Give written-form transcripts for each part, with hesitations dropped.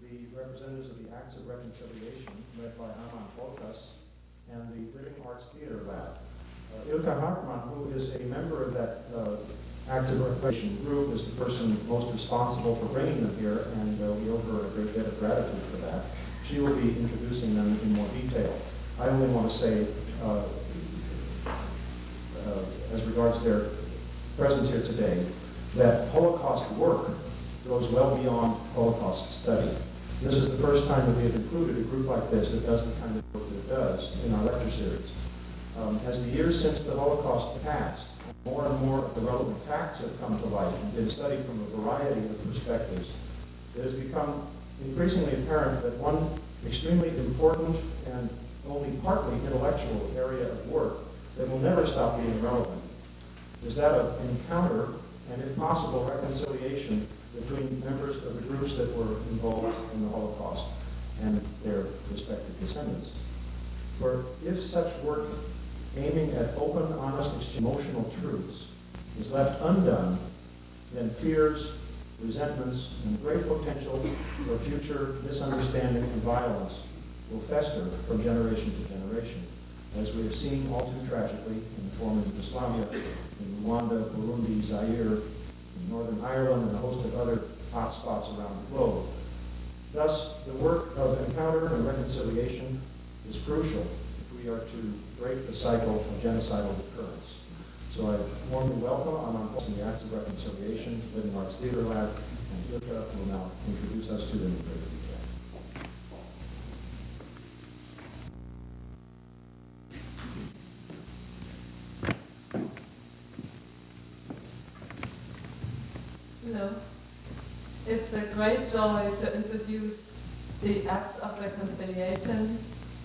the representatives of the Acts of Reconciliation, led by Armand Volkas, and the Living Arts Theater Lab. Ilka Hartmann, who is a member of that Acts of Reconciliation group, is the person most responsible for bringing them here, and we owe her a great debt of gratitude for that. She will be introducing them in more detail. I only want to say, as regards their presence here today, that Holocaust work goes well beyond Holocaust study. This is the first time that we have included a group like this that does the kind of work that it does in our lecture series. As the years since the Holocaust passed, more and more of the relevant facts have come to light and been studied from a variety of perspectives. It has become increasingly apparent that one extremely important and only partly intellectual area of work that will never stop being relevant is that of encounter and, if possible, reconciliation between members of the groups that were involved in the Holocaust and their respective descendants. For if such work aiming at open, honest, emotional truths is left undone, then fears, resentments, and great potential for future misunderstanding and violence will fester from generation to generation, as we have seen all too tragically in the former Yugoslavia, in Rwanda, Burundi, Zaire, in Northern Ireland, and a host of other hot spots around the globe. Thus, the work of encounter and reconciliation is crucial if we are to break the cycle of genocidal recurrence. So I warmly welcome Armand from the Acts of Reconciliation, Living Arts Theater Lab, and Ilka will now introduce us to them in greater detail. Hello. It's a great joy to introduce the Acts of Reconciliation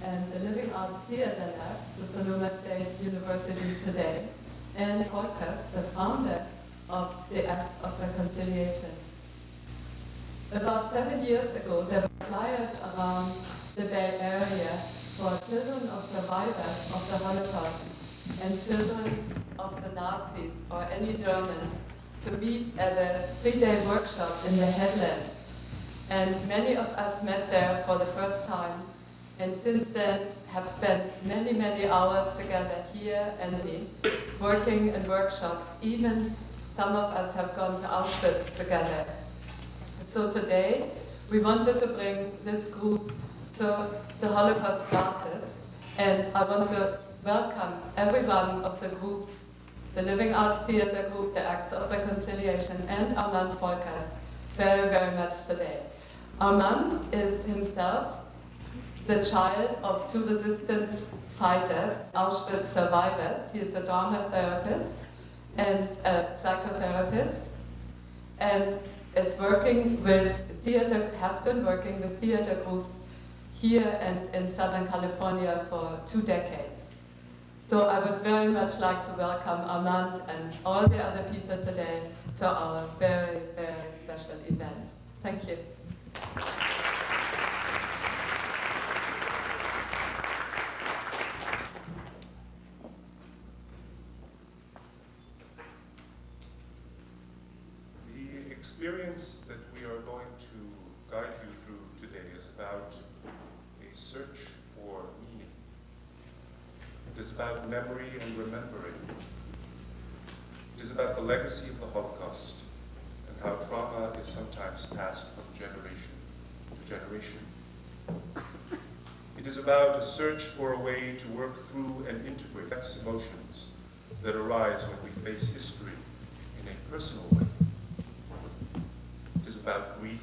and the Living Arts Theater Lab to Sonoma State University today, and Volkas, the founder of the Acts of Reconciliation. About 7 years ago, there were flyers around the Bay Area for children of survivors of the Holocaust and children of the Nazis or any Germans to meet at a 3-day workshop in the Headlands. And many of us met there for the first time, and since then have spent many, many hours together here and working in workshops. Even some of us have gone to Auschwitz together. So today, we wanted to bring this group to the Holocaust classes, and I want to welcome every one of the groups, the Living Arts Theater Group, the Acts of Reconciliation, and Armand Volkas very, very much today. Armand is himself the child of 2 resistance fighters, Auschwitz survivors. He is a drama therapist and a psychotherapist, and is working with theater, has been working with theater groups here and in Southern California for 2 decades. So I would very much like to welcome Armand and all the other people today to our very, very special event. Thank you. The experience that we are going to guide you through today is about a search for meaning. It is about memory and remembering. It is about the legacy of the Holocaust and how trauma is sometimes passed from generation to generation. It is about a search for a way to work through and integrate complex emotions that arise when we face history in a personal way. It is about grief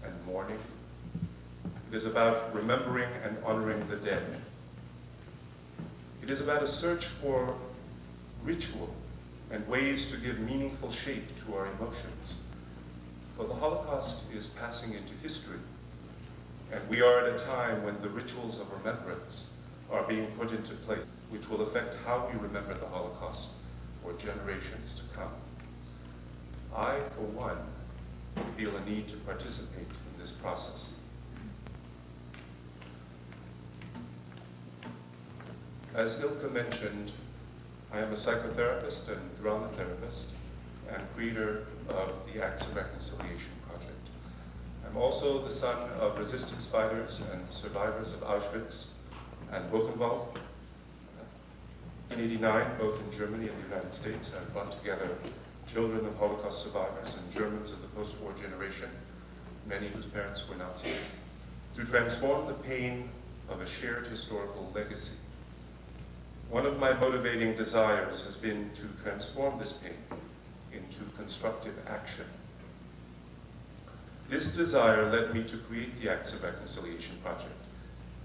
and mourning. It is about remembering and honoring the dead. It is about a search for ritual and ways to give meaningful shape to our emotions. For the Holocaust is passing into history, and we are at a time when the rituals of remembrance are being put into place, which will affect how we remember the Holocaust for generations to come. I, for one, feel a need to participate in this process. As Ilka mentioned, I am a psychotherapist and drama therapist and creator of the Acts of Reconciliation project. I'm I'm also the son of resistance fighters and survivors of Auschwitz and Buchenwald. In 1989, both in Germany and the United States, I brought together children of Holocaust survivors and Germans of the post-war generation, many whose parents were Nazis, to transform the pain of a shared historical legacy. One of my motivating desires has been to transform this pain into constructive action. This desire led me to create the Acts of Reconciliation Project,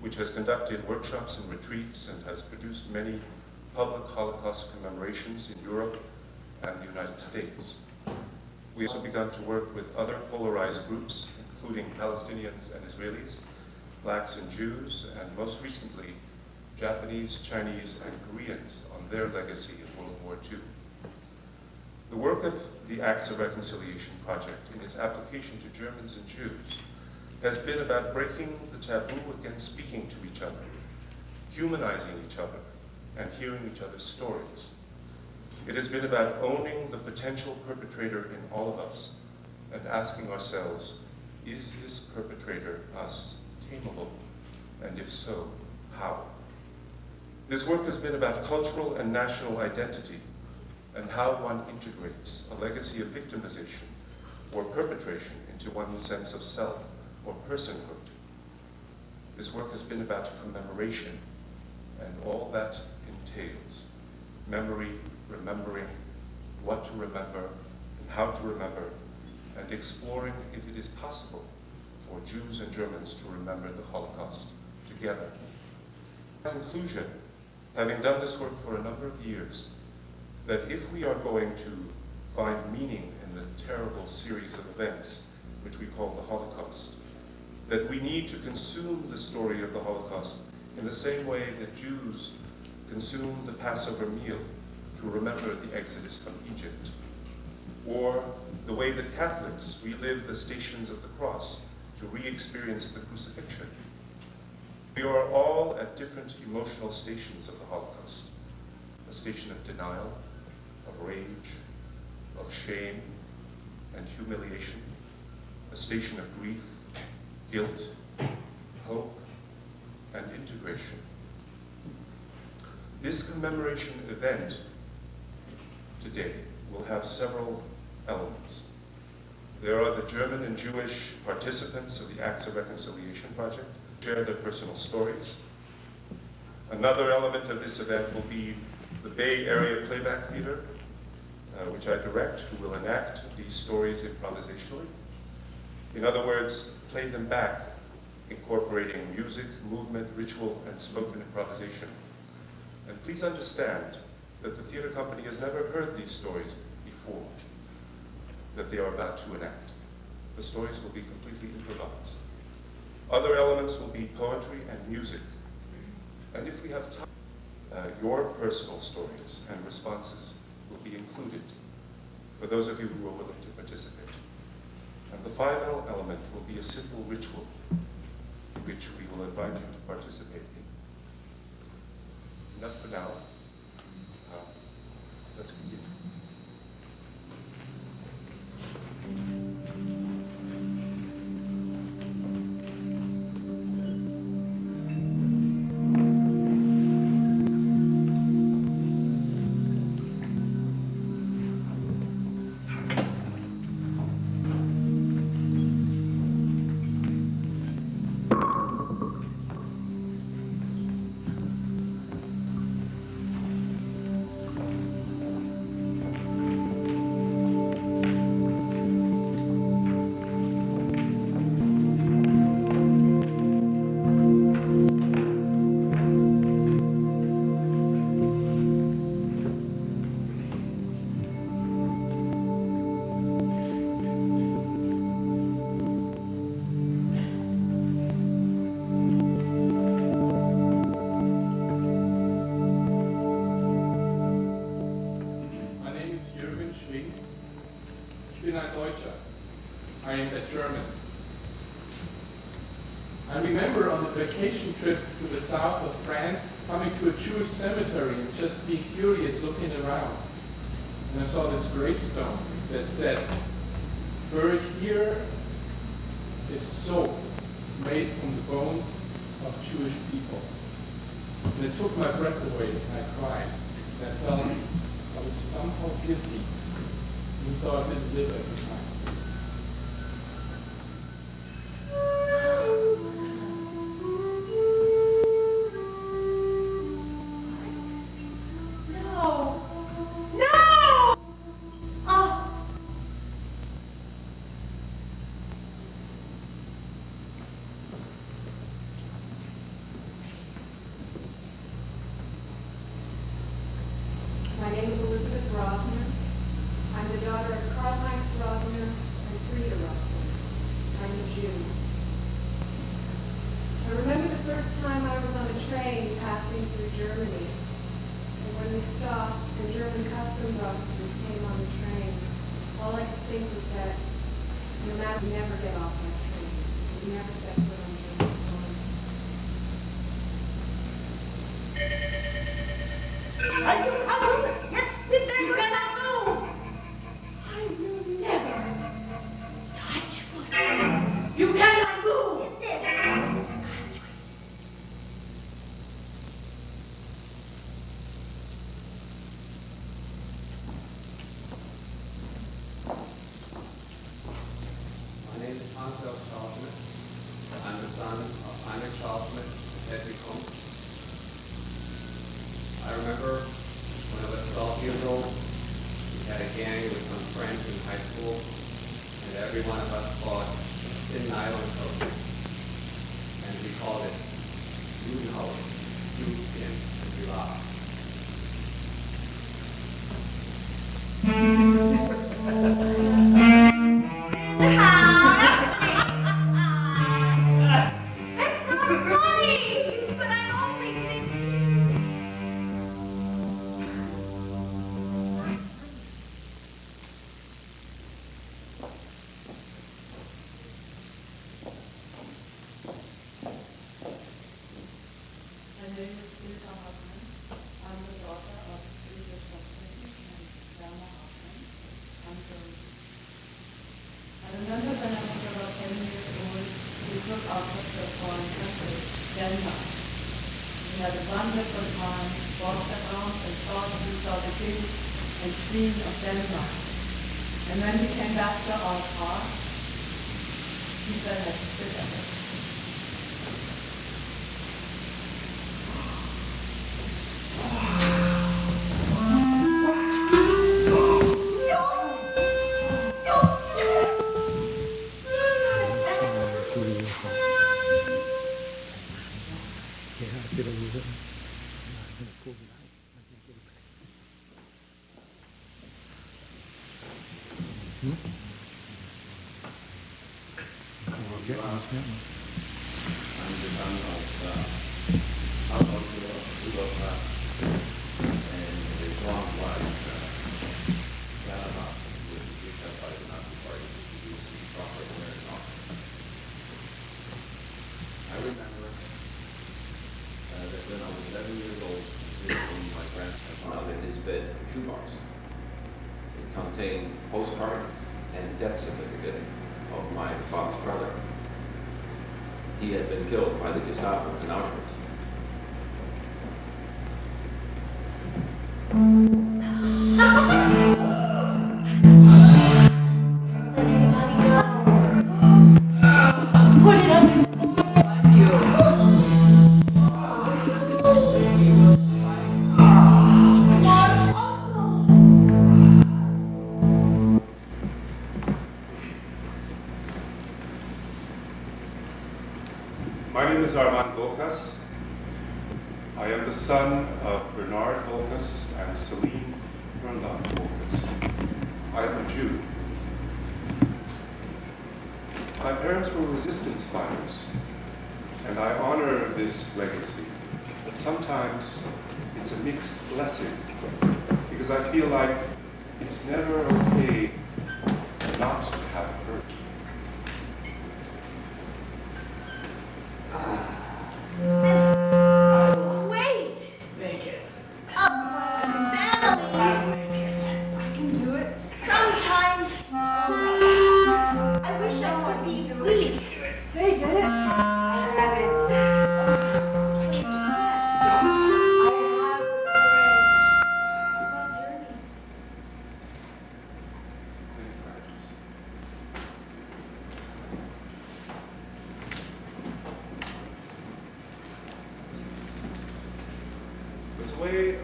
which has conducted workshops and retreats and has produced many public Holocaust commemorations in Europe and the United States. We also begun to work with other polarized groups, including Palestinians and Israelis, blacks and Jews, and most recently, Japanese, Chinese, and Koreans on their legacy in World War II. The work of the Acts of Reconciliation Project in its application to Germans and Jews has been about breaking the taboo against speaking to each other, humanizing each other, and hearing each other's stories. It has been about owning the potential perpetrator in all of us and asking ourselves, is this perpetrator us tameable? And if so, how? This work has been about cultural and national identity and how one integrates a legacy of victimization or perpetration into one's sense of self or personhood. This work has been about commemoration and all that entails. Memory, remembering, what to remember, and how to remember, and exploring if it is possible for Jews and Germans to remember the Holocaust together. In conclusion, having done this work for a number of years, that if we are going to find meaning in the terrible series of events which we call the Holocaust, that we need to consume the story of the Holocaust in the same way that Jews consumed the Passover meal to remember the Exodus from Egypt, or the way that Catholics relive the Stations of the Cross to re-experience the crucifixion. We are all at different emotional stations of the Holocaust. A station of denial, of rage, of shame and humiliation, a station of grief, guilt, hope, and integration. This commemoration event today will have several elements. There are the German and Jewish participants of the Acts of Reconciliation Project who share their personal stories. Another element of this event will be the Bay Area Playback Theater, which I direct, who will enact these stories improvisationally. In other words, play them back, incorporating music, movement, ritual, and spoken improvisation. And please understand that the theater company has never heard these stories before, that they are about to enact. The stories will be completely improvised. Other elements will be poetry and music. And if we have time, your personal stories and responses will be included for those of you who are willing to participate. And the final element will be a simple ritual which we will invite you to participate in. Enough for now. Let's begin. I am a German. I remember on the vacation trip to the south of France, coming to a Jewish cemetery and just being curious, looking around. And I saw this gravestone that said, buried here is soap made from the bones of Jewish people. And it took my breath away, and I cried. And I felt I was somehow guilty, even though I didn't live at the time. No! No! Oh! My name is Elizabeth Rosner. I'm the daughter of Karl-Heinz Rosner and Frida Rosner. I'm a Jew. I remember the first time I was on a train passing through Germany. And when we stopped and German customs officers came on the train, all I could think was that no matter, we never get off that train. We never set foot on German soil. Yes, sit there, you cannot move. I will never Touch foot. You cannot move! This. My name is Hans Schauschmidt. I'm the son of Heinrich Schauschmidt and Hedwig Kump. I remember when I was 12 years old, we had a gang with some friends in high school, and every one of us fought in nylon coats. And we called it Judenhaus, Judenskin, and we lost. That's not funny, but I'm only 15. My name is Ilka Hartmann. I'm the daughter of Friedrich Hoffmann and Werner Hartmann. I'm German. I remember when I was about 10 years old, we took our trip to a foreign country, Denmark. We had a wonderful time, walked around and thought we saw the king and queen of Denmark. And when we came back to our car, people had spit at us. I'm the son of Armand, Volkas, and his long wife, Helena, who was kicked out by the Nazi Party to produce the proper American office. I remember that when I was 11 years old, my friend had found in his bed a shoebox. It contained postcards and the death certificate of my father's brother. He had been killed by the Gestapo in Auschwitz. Put it up. It's not uncle. My name is Armand Volkas. I am the son of Bernard Volkas and Celine Bernard Volkas. I am a Jew. My parents were resistance fighters, and I honor this legacy. But sometimes it's a mixed blessing, because I feel like it's never okay not to have hurt. Wait. Make it. Natalie. I can do it. Sometimes I wish I could be weak.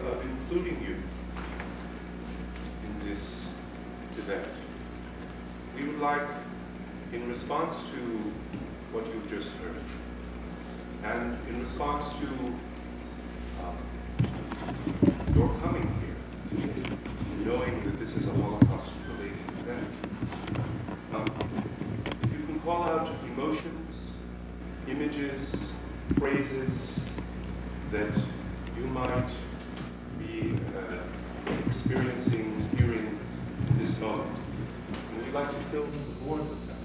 of including you in this event, we would like, in response to what you've just heard, and in response to your coming here today, knowing that this is a Holocaust-related event, if you can call out emotions, images, phrases that you might be experiencing, hearing in this moment. And we'd like to fill the board with them.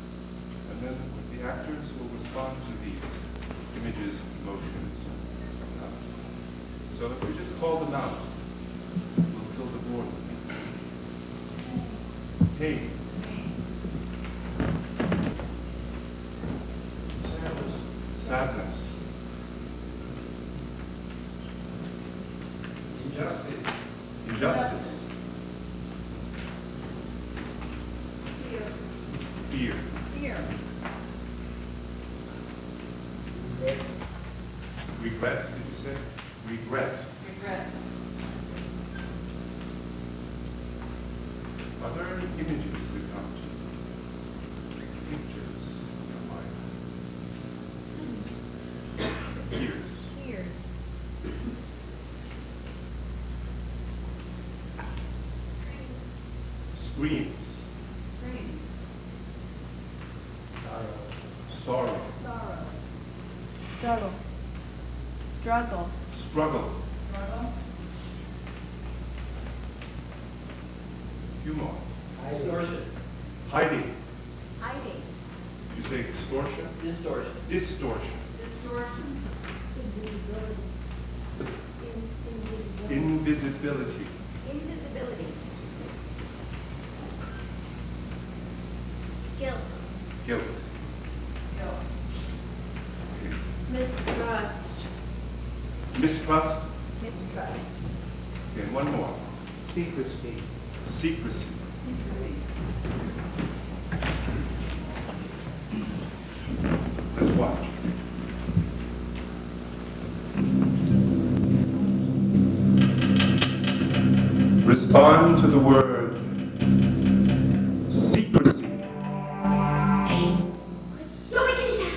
And then the actors will respond to these images, emotions. So if we just call them out, we'll fill the board with them. Pain. Sadness. Injustice. Injustice. Fear. Regret, did you say? Regret. Are there any images that come to you? Pictures in your mind? Ears. Screams. Sorrow. Struggle. Few more. Distortion. Hiding. Did you say extortion? Distortion. Distortion. Invisibility. Guilt. Guilt. Okay. Mistrust. Mistrust. Okay, one more. Secrecy. Secrecy. Let's watch. Respond to the word secrecy. Don't make any sound.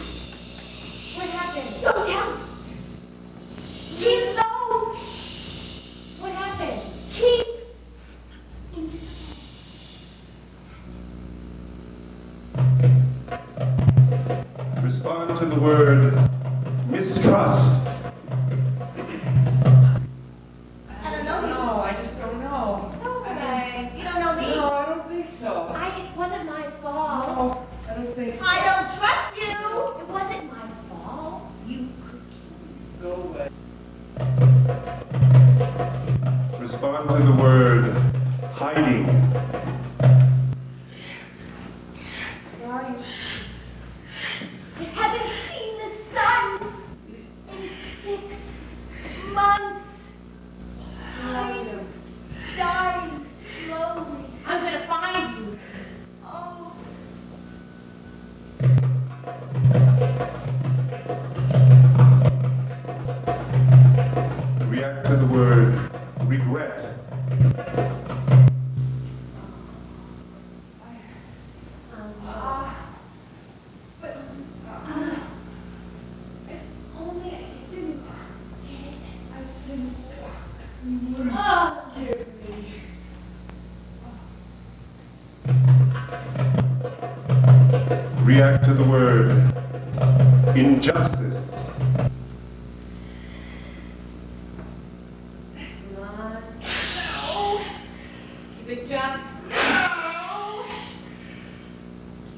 What happened? Don't tell. Keep low. What happened? Keep Respond to the word mistrust. I don't know you. No, I just don't know. It's okay. You don't know me. No, I don't think so. It wasn't my fault. No, I don't think so. I don't trust you. It wasn't my fault. You could kill me. Go away. Respond to the word hiding. Where are you? You haven't seen the sun in 6 months. I'm dying slowly. I'm gonna find you. Oh. React to the word regret. If only I didn't get it. I didn't. Oh, dear me. React to the word injustice. Come on. No. Keep it just. No.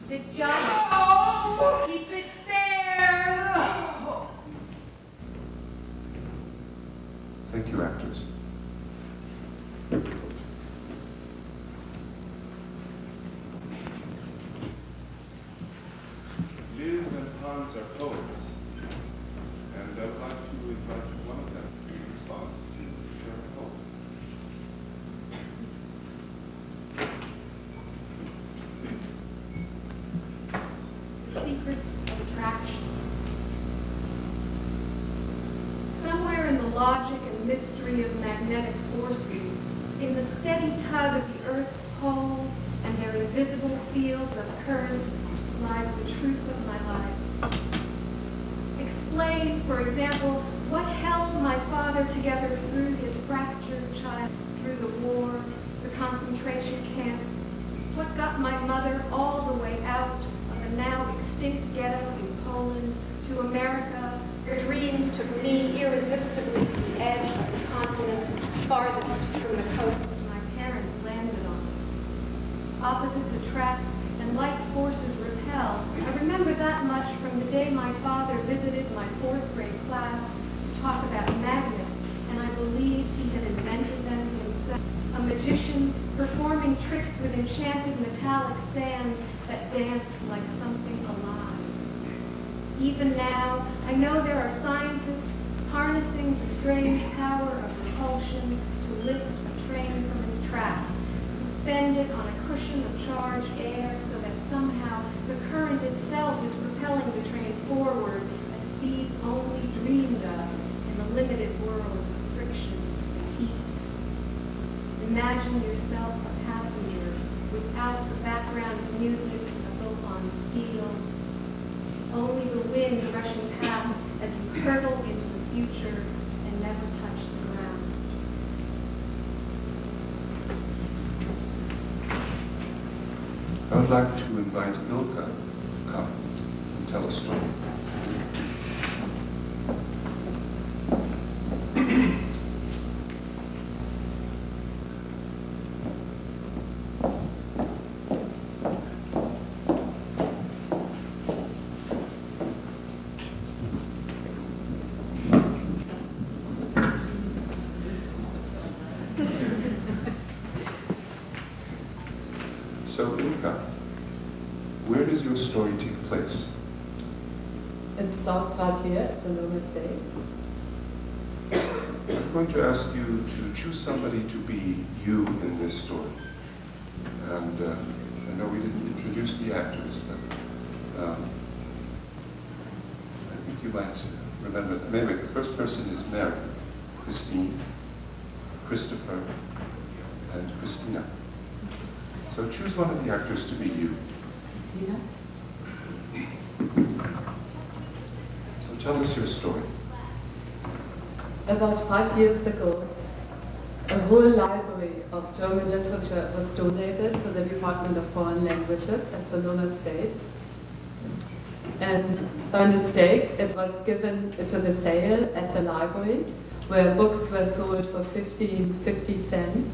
Keep it just. No. Keep it there. Thank you, actors. Liz and Hans are poets, and I would like to invite one of them to respond to share a poem. Please. steady tug of the earth's poles and their invisible fields of current lies the truth of my life. Explain, for example, what held my father together through his fractured child, through the war, the concentration camp, what got my mother all the way out of a now extinct ghetto in Poland to America. Her dreams took me irresistibly to the edge of the continent farthest from the coast My parents landed on. Opposites attract and like forces repel. I remember that much from the day my father visited my 4th grade class to talk about magnets, and I believed he had invented them himself. A magician performing tricks with enchanted metallic sand that danced like something alive. Even now, I know there are scientists harnessing the strange power of repulsion to lift a train from its tracks, suspended on a cushion of charged air so that somehow the current itself is propelling the train forward at speeds only dreamed of in the limited world of friction and heat. Imagine yourself a passenger without the background music of built on steel, only the wind rushing past as you hurtle into the future and never touch the ground. I would like to invite Ilka to come and tell a story. So, Ilka, where does your story take place? It starts right here at the Loma State. I'm going to ask you to choose somebody to be you in this story. And I know we didn't introduce the actors, but I think you might remember. Anyway, the first person is Mary, Christine, Christopher, and Christina. So choose one of the actors to be you. Christina? So tell us your story. About 5 years ago, a whole library of German literature was donated to the Department of Foreign Languages at Sonoma State. And by mistake, it was given to the sale at the library, where books were sold for 50 cents.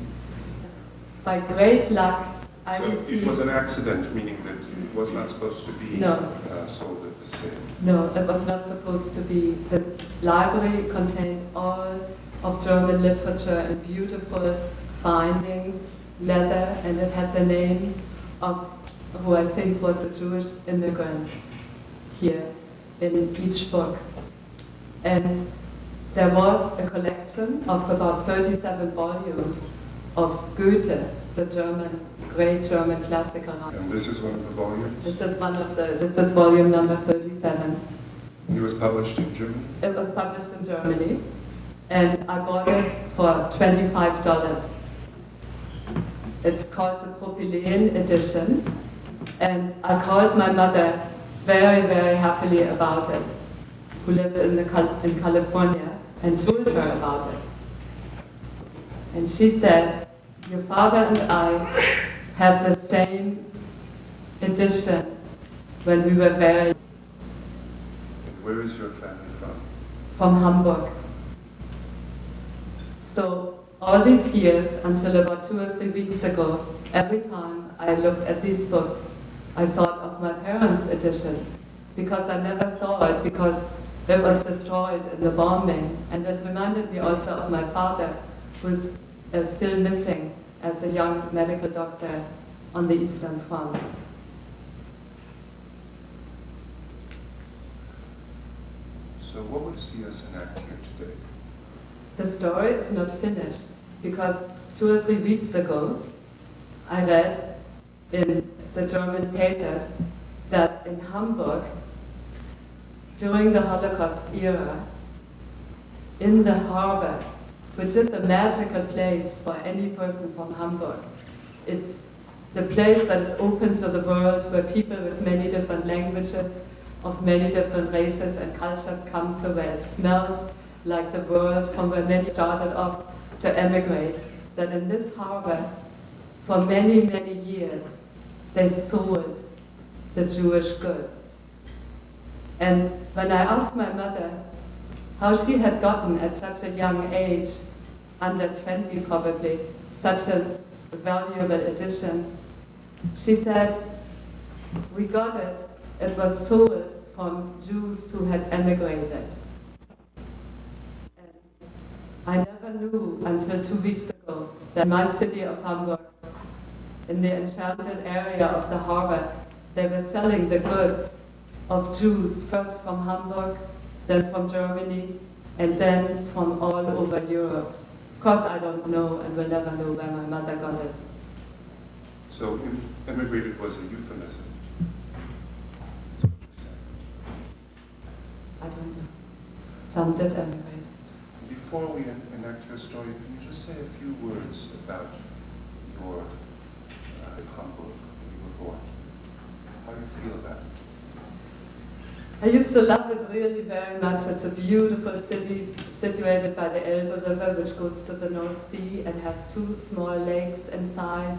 By great luck, I So received... it was an accident, meaning that it was not supposed to be No. sold at the sale. No, it was not supposed to be. The library contained all of German literature and beautiful bindings, leather, and it had the name of who I think was a Jewish immigrant here in each book. And there was a collection of about 37 volumes of Goethe, the great German classical writer. And this is one of the volumes? This is volume number 37. It was published in Germany? It was published in Germany, and I bought it for $25. It's called the Propylene edition, and I called my mother very, very happily about it, who lived in California, and told her about it. And she said, your father and I had the same edition when we were very young. Where is your family From Hamburg. So all these years, until about 2 or 3 weeks ago, every time I looked at these books, I thought of my parents' edition, because I never saw it, because it was destroyed in the bombing. And it reminded me also of my father, who's still missing as a young medical doctor on the Eastern Front. So what would see us enact here today? The story is not finished, because 2 or 3 weeks ago, I read in the German papers that in Hamburg, during the Holocaust era, in the harbor which is a magical place for any person from Hamburg. It's the place that is open to the world, where people with many different languages, of many different races and cultures come to, where it smells like the world, from where many started off to emigrate. That in this harbor, for many, many years, they sold the Jewish goods. And when I asked my mother how she had gotten at such a young age, under 20 probably, such a valuable addition, she said, we got it, it was sold from Jews who had emigrated. And I never knew until 2 weeks ago that my city of Hamburg, in the enchanted area of the harbor, they were selling the goods of Jews, first from Hamburg, then from Germany, and then from all over Europe. Of course, I don't know and will never know where my mother got it. So immigrated was a euphemism. I don't know. Some did emigrate. Before we enact your story, can you just say a few words about your Hamburg, when you were born? How do you feel about it? I used to love it really very much. It's a beautiful city situated by the Elbe River, which goes to the North Sea and has 2 small lakes inside.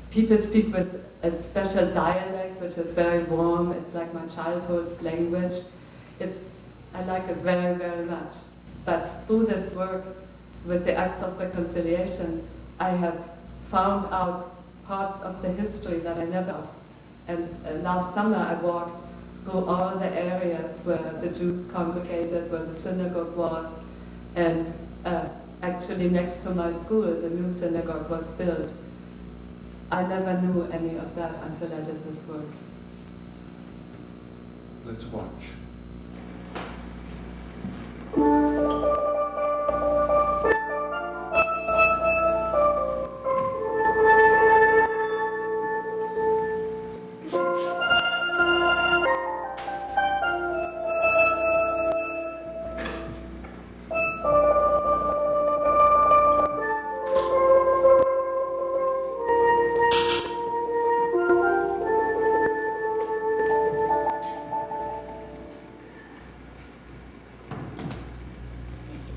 People speak with a special dialect, which is very warm. It's like my childhood language. I like it very, very much. But through this work with the Acts of Reconciliation, I have found out parts of the history that I never knew. And last summer I walked through all the areas where the Jews congregated, where the synagogue was, and actually next to my school, the new synagogue was built. I never knew any of that until I did this work. Let's watch.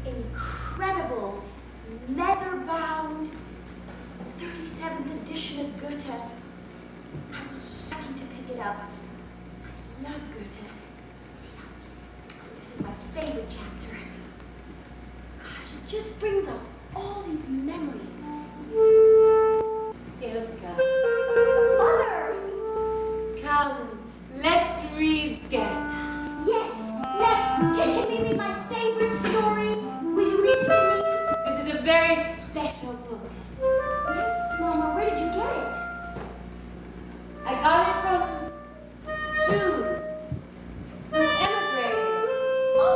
Incredible leather-bound 37th edition of Goethe. I was so happy to pick it up. I love Goethe. See, this is my favorite chapter. Gosh, it just brings up all these memories. Ilka, Mother! come, let's read Goethe. Yes, let's. Can we read my favorite story? Will you read it to me? This is a very special book. Yes, Mama. Where did you get it? I got it from Jews who immigrated. Oh,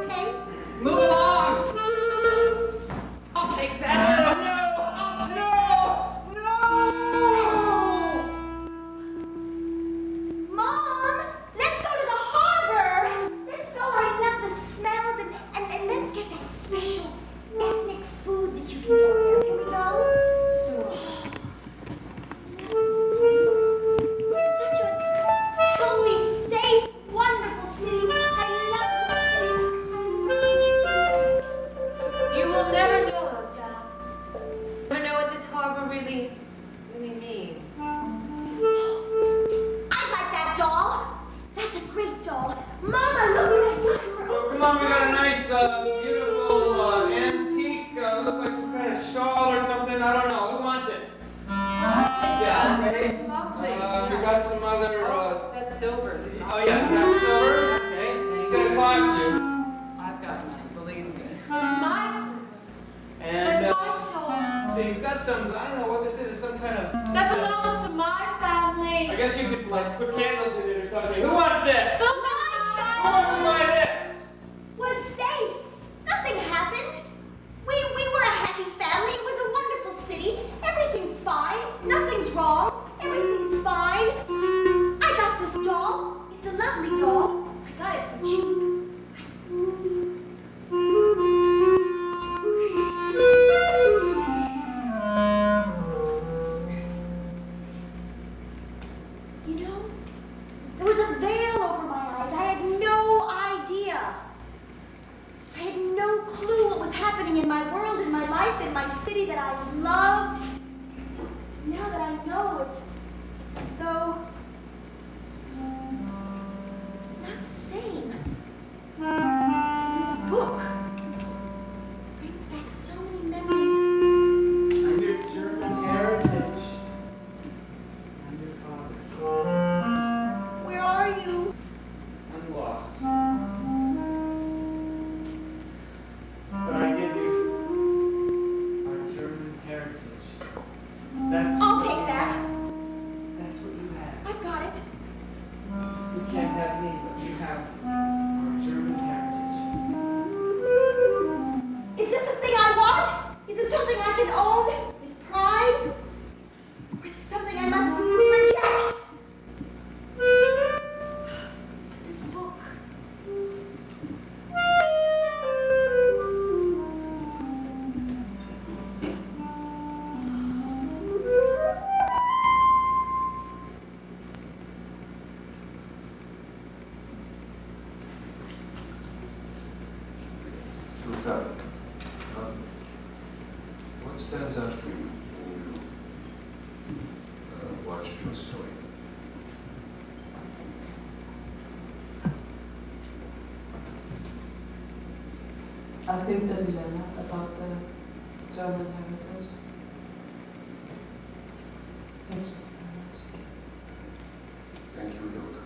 okay. Move along. I'll take that. Mom, let's go to the harbor. Let's go. I love the smells and let's get that special ethnic food that you can get there. Can we go? Sure. It's such a healthy, safe, wonderful city. I love the city. You will never know, Ilka. Never know what this harbor really means. I like that doll. That's a great doll. Mama, look at that Oh, come on, we got a nice, beautiful, antique, looks like some kind of shawl or something. I don't know. Who wants it? Yeah, okay. Lovely. We got some other, That's silver. oh yeah, we got silver. Okay. It's gonna cost you. I've got money, believe me. It's my And, That's my shawl. see, we've got some, I don't know what this is. It's some kind of... That belongs to my family. I guess you could, like, put candles in it or something. Who wants this? Who My wants to child buy this? was safe. Nothing happened. We were a happy family. It was a wonderful city. Everything's fine. Nothing's wrong. Everything's fine. I got this doll. It's a lovely doll. I got it for cheap. life in my city that I loved. Now that I know, it's as though it's not the same. This book brings back so many memories. I'm your German heritage. I'm your father. Where are you? I'm lost. But I give you our German heritage. That's I'll what take you that. have. That's what you have. I've got it. You can't have me, but you have our German heritage. Is this a thing I want? Is it something I can own with pride? Or is it something I must reject? This book. Volkas, what stands out for you when you watched your story? I think the dilemma about the German heritage. Thank you very much. Thank you, Volkas.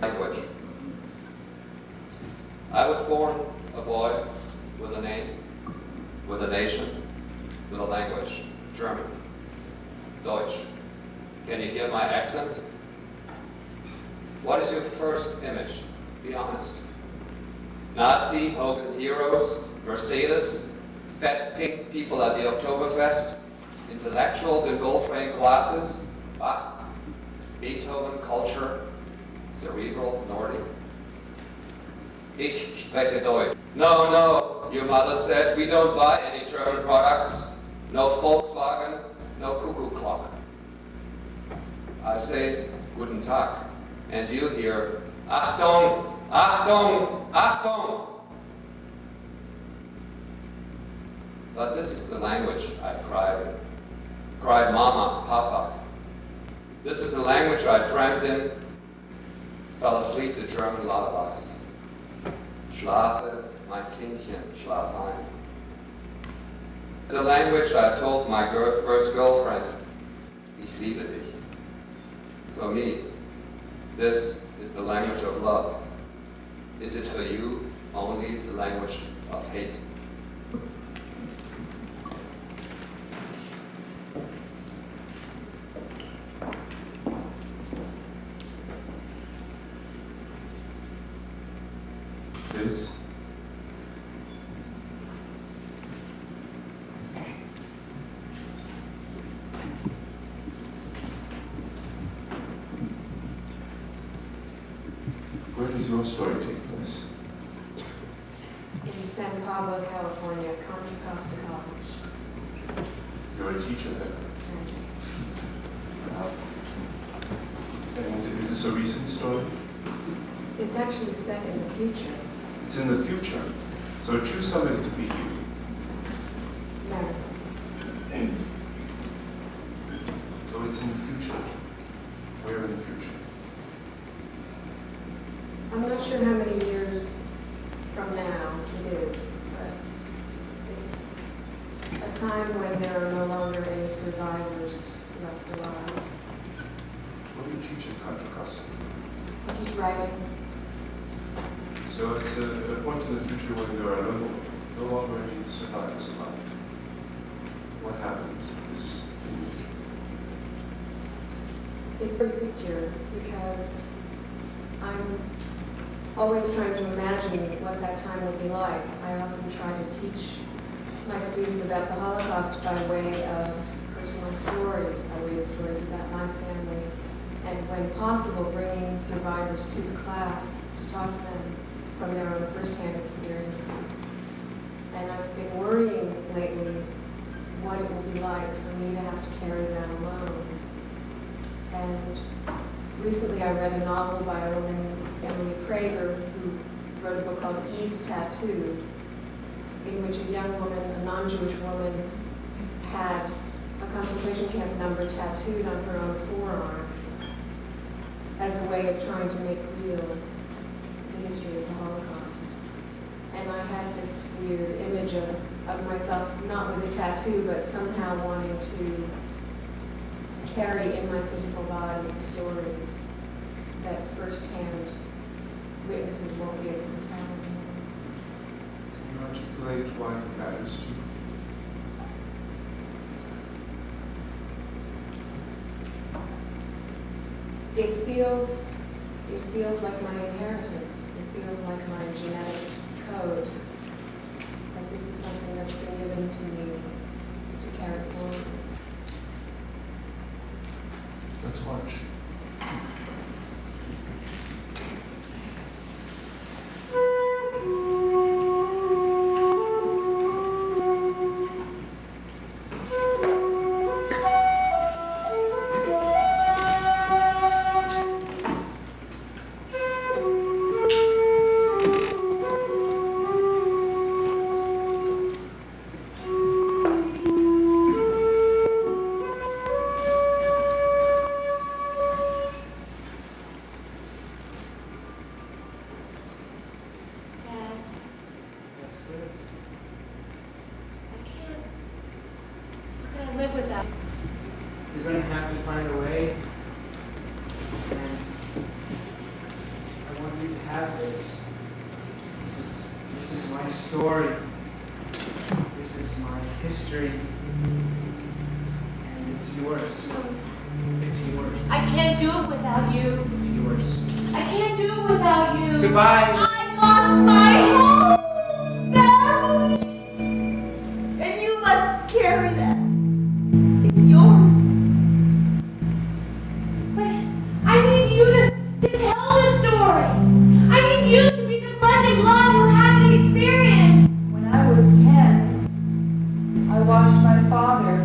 Language. I was born a boy with a name, with a nation, with a language, German, Deutsch. Can you hear my accent? What is your first image? Be honest. Nazi, Hogan's heroes, Mercedes, fat pink people at the Oktoberfest, intellectuals in gold-framed glasses, Bach, Beethoven, culture, cerebral, Nordic. Ich spreche Deutsch. No, no, your mother said we don't buy any German products. No Volkswagen, no cuckoo clock. I say, Guten Tag, and you hear, Achtung, Achtung, Achtung. But this is the language I cried. Cried Mama, Papa. This is the language I dreamt in, fell asleep to German lullabies. Schlafe, mein Kindchen, schlaf ein. The language I told my first girlfriend, ich liebe dich. For me, this is the language of love. Is it for you only the language of hate? This where does your story take place? In San Pablo, California, Contra Costa College. You're a teacher there. And is this a recent story? It's actually set in the future. It's in the future. So choose somebody to be you. No. So it's in the future. Where in the future? I'm not sure how many years from now it is, but it's a time when there are no longer any survivors left alive. What do you teach at Contra Costa? I teach writing. So it's a point in the future when there are no longer any survivors alive. What happens in this image? It's a picture because I'm always trying to imagine what that time would be like. I often try to teach my students about the Holocaust by way of personal stories, by way of stories about my family, and when possible, bringing survivors to the class to talk to them from their own firsthand experiences. And I've been worrying lately what it will be like for me to have to carry that alone. And recently I read a novel by a woman, Emily Prager, who wrote a book called Eve's Tattoo, in which a young woman, a non-Jewish woman, had a concentration camp number tattooed on her own forearm as a way of trying to make real the history of the Holocaust. And I had this weird image of myself, not with a tattoo, but somehow wanting to carry in my physical body stories that firsthand witnesses won't be able to tell. Can you articulate why it matters to you? It feels like my inheritance. It feels like my genetic code. Like this is something that's been given to me to carry forward. That's harsh. You're going to have to find a way. And I want you to have this. This is my story. This is my history. And it's yours. It's yours. I can't do it without you. It's yours. I can't do it without you. Goodbye. I lost my whole family. And you must carry that. It's yours. But I need you to tell the story. I need you to be the flesh and blood who had the experience. When I was 10, I watched my father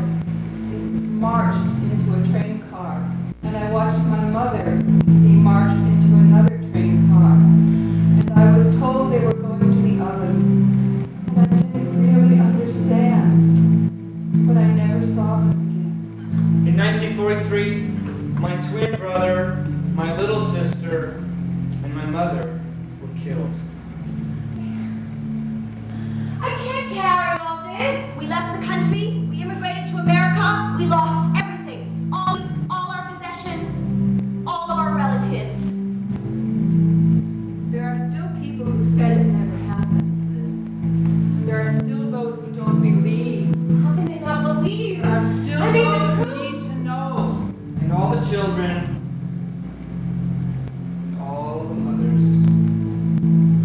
marched into a train car, and I watched my mother be marched into another train car, and I was told they were going to the ovens, and I didn't really understand, but I never saw them again. In 1943, my twin brother, my little sister, and my mother were killed. I can't carry all this. We left the country. We immigrated to America. We lost everything. All our possessions, all of our relatives. There are still people who said it never happened, Liz. There are still those who don't believe. How can they not believe? There are still I mean, those the who truth. need to know. And all the children, and all the mothers.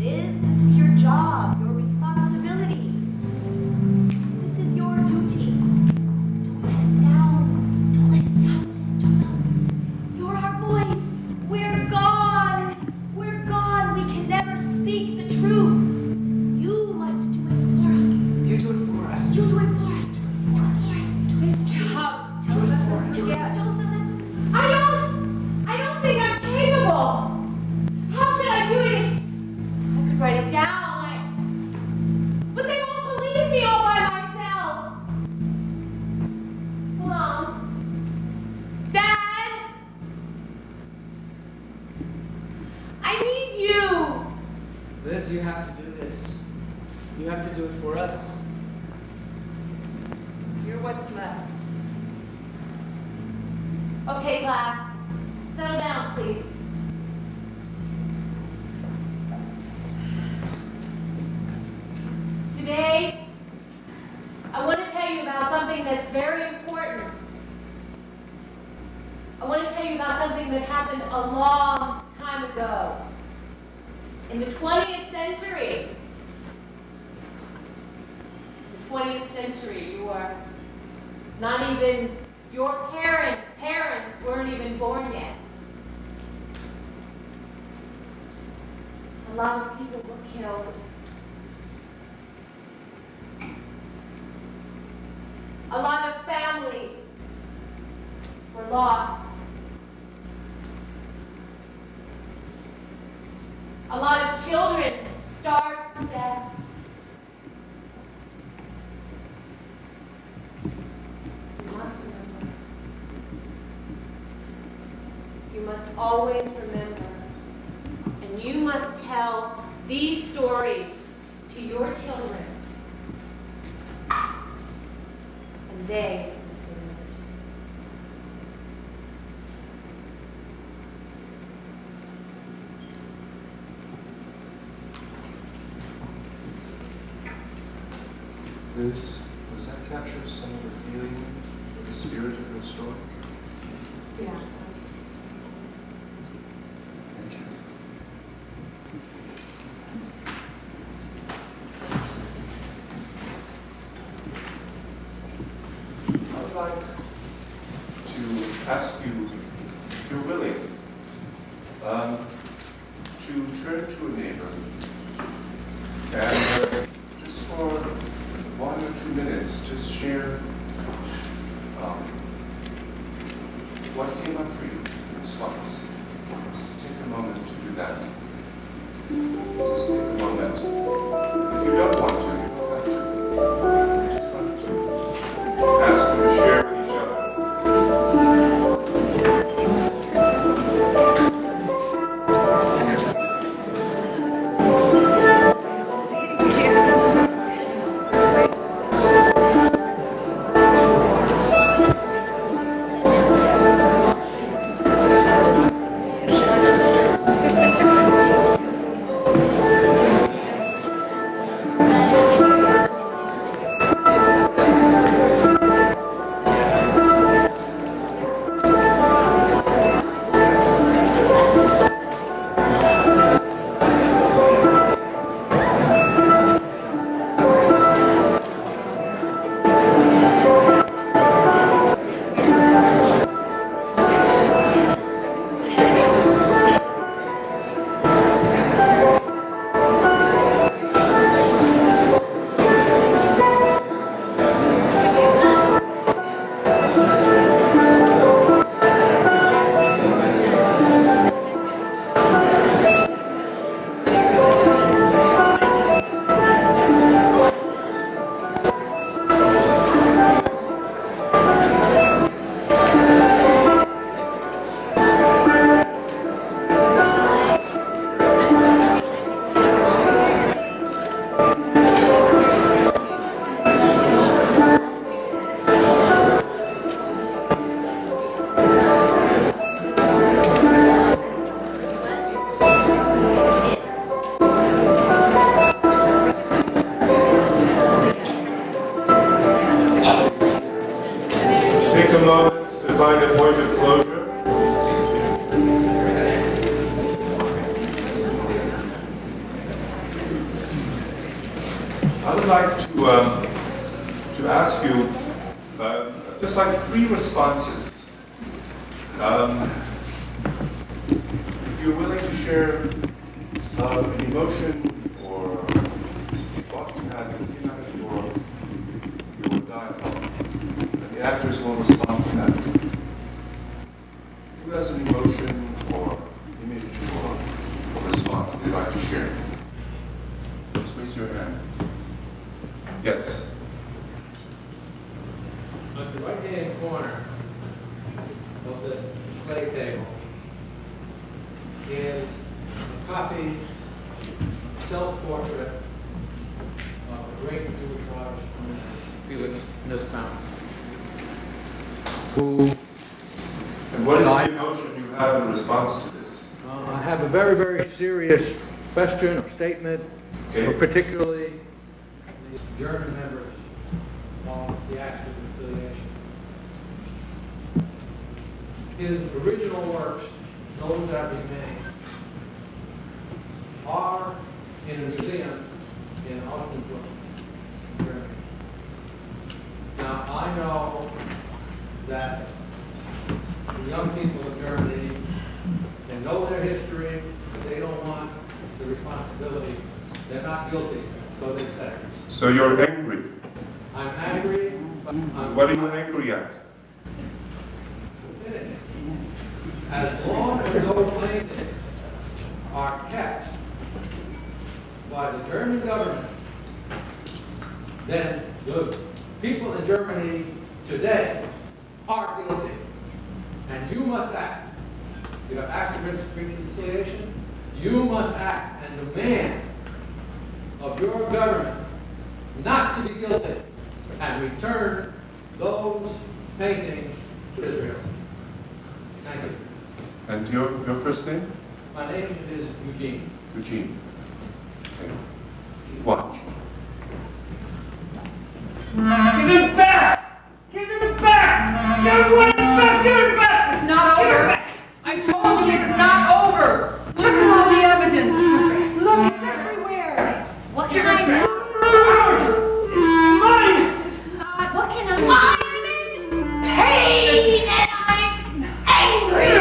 Liz, this is your job, your responsibility. This is your duty. Don't let us down. Don't let us down, Liz. Don't. You're our voice. We're gone. We're gone. We can never speak the truth. You must do it for us. You do it for us. You do it for us. Do it for us. Do his job. Do it for us. Do it. Don't let him. I don't think I'm capable. How should I do it? I could write it down. But they won't believe me all by myself. Mom. Dad. I need you. Liz, you have to do this. You have to do it for us. You're what's left. Okay, class. Settle down, please. Today, I want to tell you about something that's very important. I want to tell you about something that happened a long time ago. In the 20th century. The 20th century, you are not even, your parents weren't even born yet. A lot of people were killed. A lot of families were lost. A lot of children starved to death. You must remember. You must always remember. And you must tell these stories to your children. And they Does that capture some of the feeling or the spirit of your story? Yeah. Thank you. I would like to ask you, if you're willing, to turn to a neighbor and just for 1 or 2 minutes, just share what came up for you in response. Just take a moment to do that. Just take a moment. If you don't want to, you don't have to. You just have to ask them to share with each other. Take a moment to find a point of closure. I would like to ask you just like 3 responses. If you're willing to share an emotion or thought you had that came out of your dialogue, and the actors will respond to that. Who has an emotion or image or response they'd like to share? Just raise your hand. Yes. On the right-hand corner of the display table is a copy, self-portrait of the great Jewish artist Felix Nussbaum, who And what is the emotion you have in response to this? I have a very, very serious question or statement, Okay. particularly the German members of the Acts of Reconciliation. His original works, those that remain, are in a museum in Osnabrück, Germany. Now, I know that the young people of Germany, they know their history, but they don't want the responsibility. They're not guilty, so they say. So you're angry. I'm angry, What are you angry at? As long as those plaintiffs are kept by the German government, then the people in Germany today are guilty. And you must act. You have acts of reconciliation. You must act and demand of your government not to be guilty and return those paintings to Israel. Thank you. And your first name? My name is Eugene. Eugene. Okay. Watch. Give it back! Give it back! Give it back! Give it back! It's not over. I told you it's not over. Look at all the evidence. Look, it's everywhere. What can I do? What can I do? I'm in pain and I'm angry.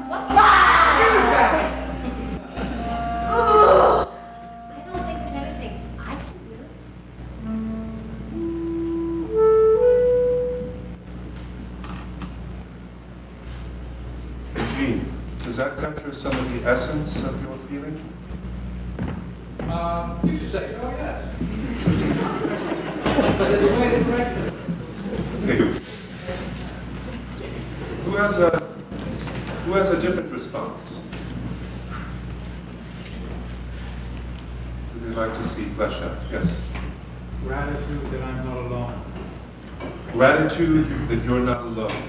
What can I do? I don't think there's anything I can do. Eugene, does that capture some of the essence of your feeling? You could say so, yes. But there's a way to correct it. Okay. Who has a different response? Would you like to see fleshed out? Yes. Gratitude that I'm not alone. Gratitude that you're not alone.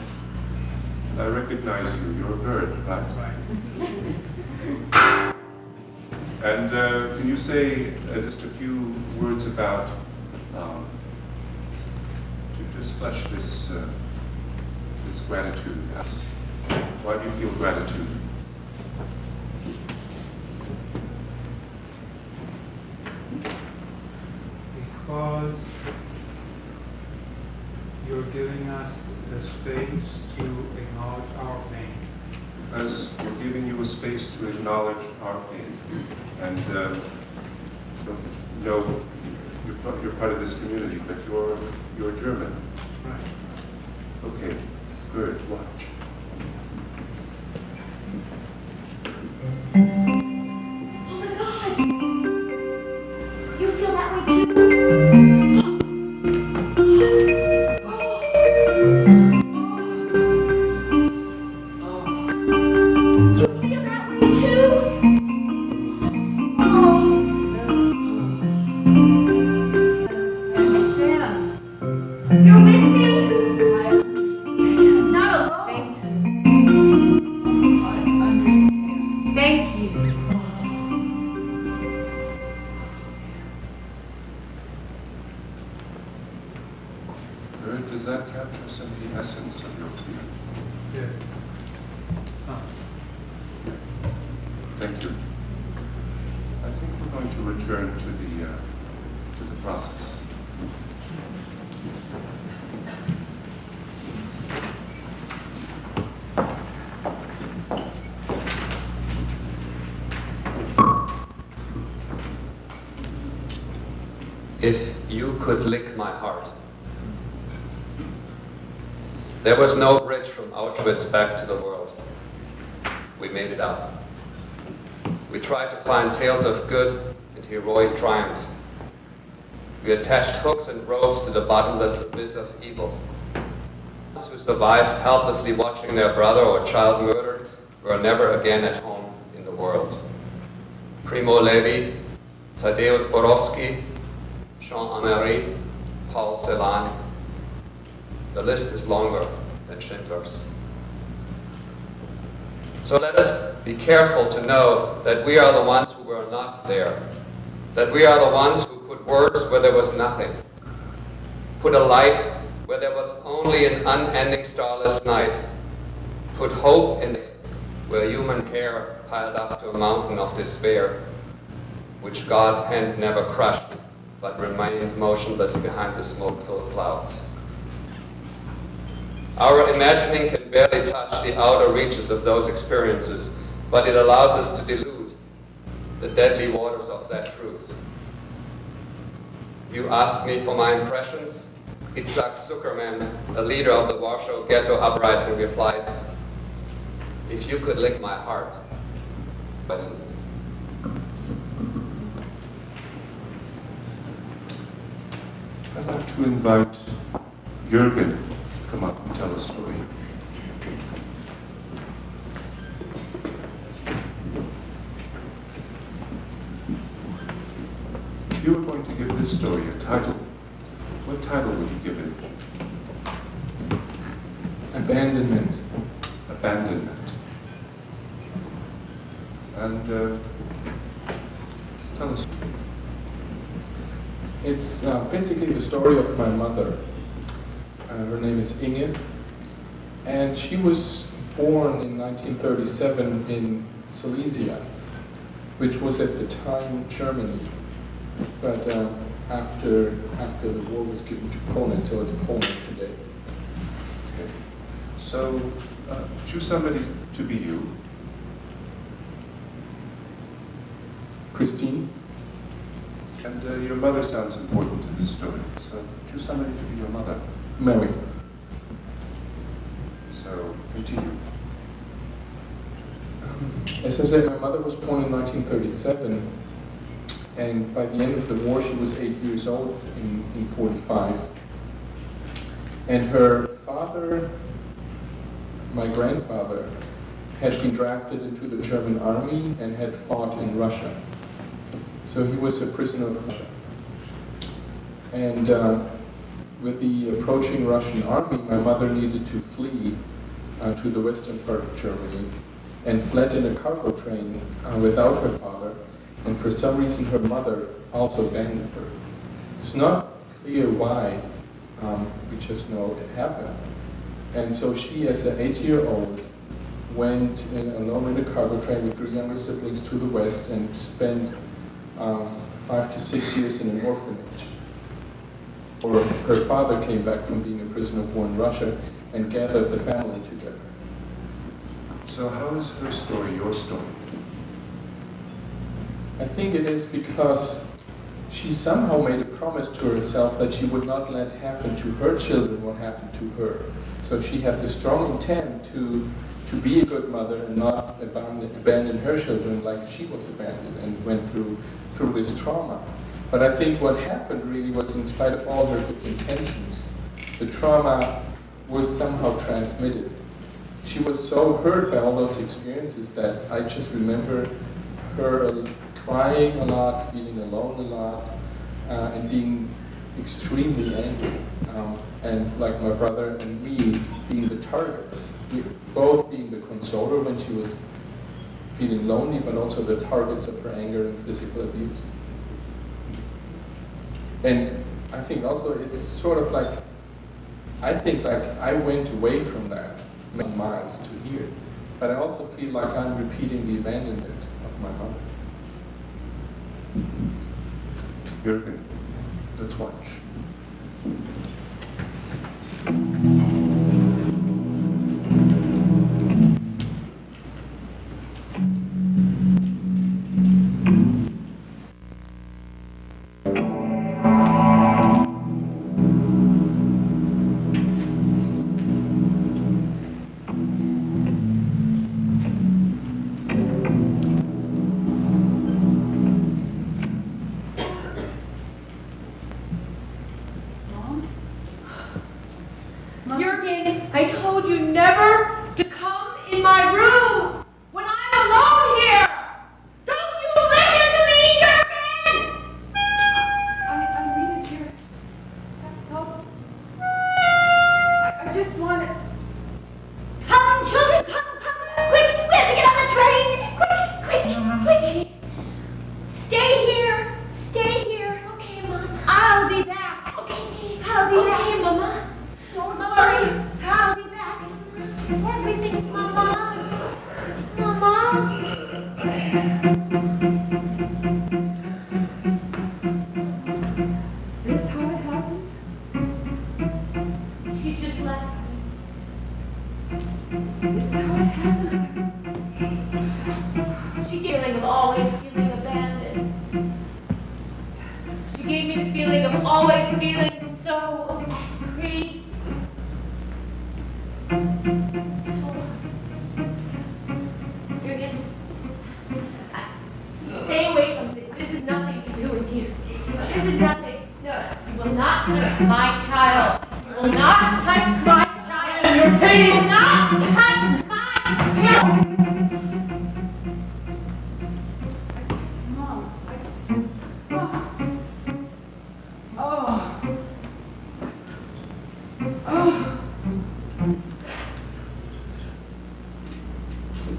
I recognize you. You're a bird, right? Right. And can you say just a few words about, to just flesh this gratitude? Yes. Why do you feel gratitude? Because you're giving us the space to acknowledge our pain. Because we're giving you a space to acknowledge our pain. And no, you're part of this community, but you're German. Right. Okay, good, watch. Oh my God! You feel that way too? You feel that way too? I understand. You're with me? I understand. Not alone. I understand. Thank you. Good, does that capture some of the essence of your feeling? Yes. Thank you. I think we're going to return to the process. If you could lick my heart. There was no bridge from Auschwitz back to the world. We made it up. We tried to find tales of good and heroic triumph. We attached hooks and ropes to the bottomless abyss of evil. Those who survived helplessly watching their brother or child murdered were never again at home in the world. Primo Levi, Tadeusz Borowski, Jean Amery, Paul Celan. The list is longer than Schindler's. So let us be careful to know that we are the ones who were not there, that we are the ones who put words where there was nothing, put a light where there was only an unending starless night, put hope in where human hair piled up to a mountain of despair, which God's hand never crushed, but remained motionless behind the smoke-filled clouds. Our imagining can barely touch the outer reaches of those experiences, but it allows us to delude the deadly waters of that truth. You ask me for my impressions, Itzhak Zuckerman, a leader of the Warsaw Ghetto Uprising, replied, "If you could lick my heart." I'd like to invite Jürgen to come up and tell a story. If you were going to give this story a title, what title would you give it? Abandonment. Abandonment. And tell us. It's basically the story of my mother. Her name is Inge, and she was born in 1937 in Silesia, which was at the time Germany, but after the war was given to Poland, so it's Poland today. Okay. So choose somebody to be you. Christine. And your mother sounds important to this story, so choose somebody to be your mother. Mary. So continue. As I said, my mother was born in 1937, and by the end of the war she was 8 years old in 45. And her father, my grandfather, had been drafted into the German army and had fought in Russia. So he was a prisoner of Russia. And with the approaching Russian army, my mother needed to flee to the western part of Germany and fled in a cargo train without her father. And for some reason, her mother also abandoned her. It's not clear why, we just know it happened. And so she, as an 8-year-old, went alone in a cargo train with 3 younger siblings to the west and spent 5 to 6 years in an orphanage. Or her father came back from being a prisoner of war in Russia and gathered the family together. So how is her story your story? I think it is because she somehow made a promise to herself that she would not let happen to her children what happened to her. So she had the strong intent to be a good mother and not abandon her children like she was abandoned and went through this trauma. But I think what happened really was, in spite of all her good intentions, the trauma was somehow transmitted. She was so hurt by all those experiences that I just remember her crying a lot, feeling alone a lot, and being extremely angry. And like my brother and me being the targets, both being the consoler when she was feeling lonely, but also the targets of her anger and physical abuse. And I think also it's sort of like, I think like I went away from that many miles to here, but I also feel like I'm repeating the abandonment of my mother. Jürgen, let's watch. Jürgen, I told you never to come in my room when I'm alone here. Don't you listen to me, Jürgen? I needed your help. I just want to... Come, children, come, quick, we have to get on the train, quick. Stay here. Okay, Mom. I'll be back. Okay, I'll be back. Okay, Mama. Don't worry, I'll be back. Everything's Mama. Mama. Is this how it happened? She just left me. Is this how it happened? She gave me the feeling of always feeling abandoned. She gave me the feeling of always feeling so alone. This is nothing. No, you will not touch my child. You will not touch my child. You will not touch my child. Mom,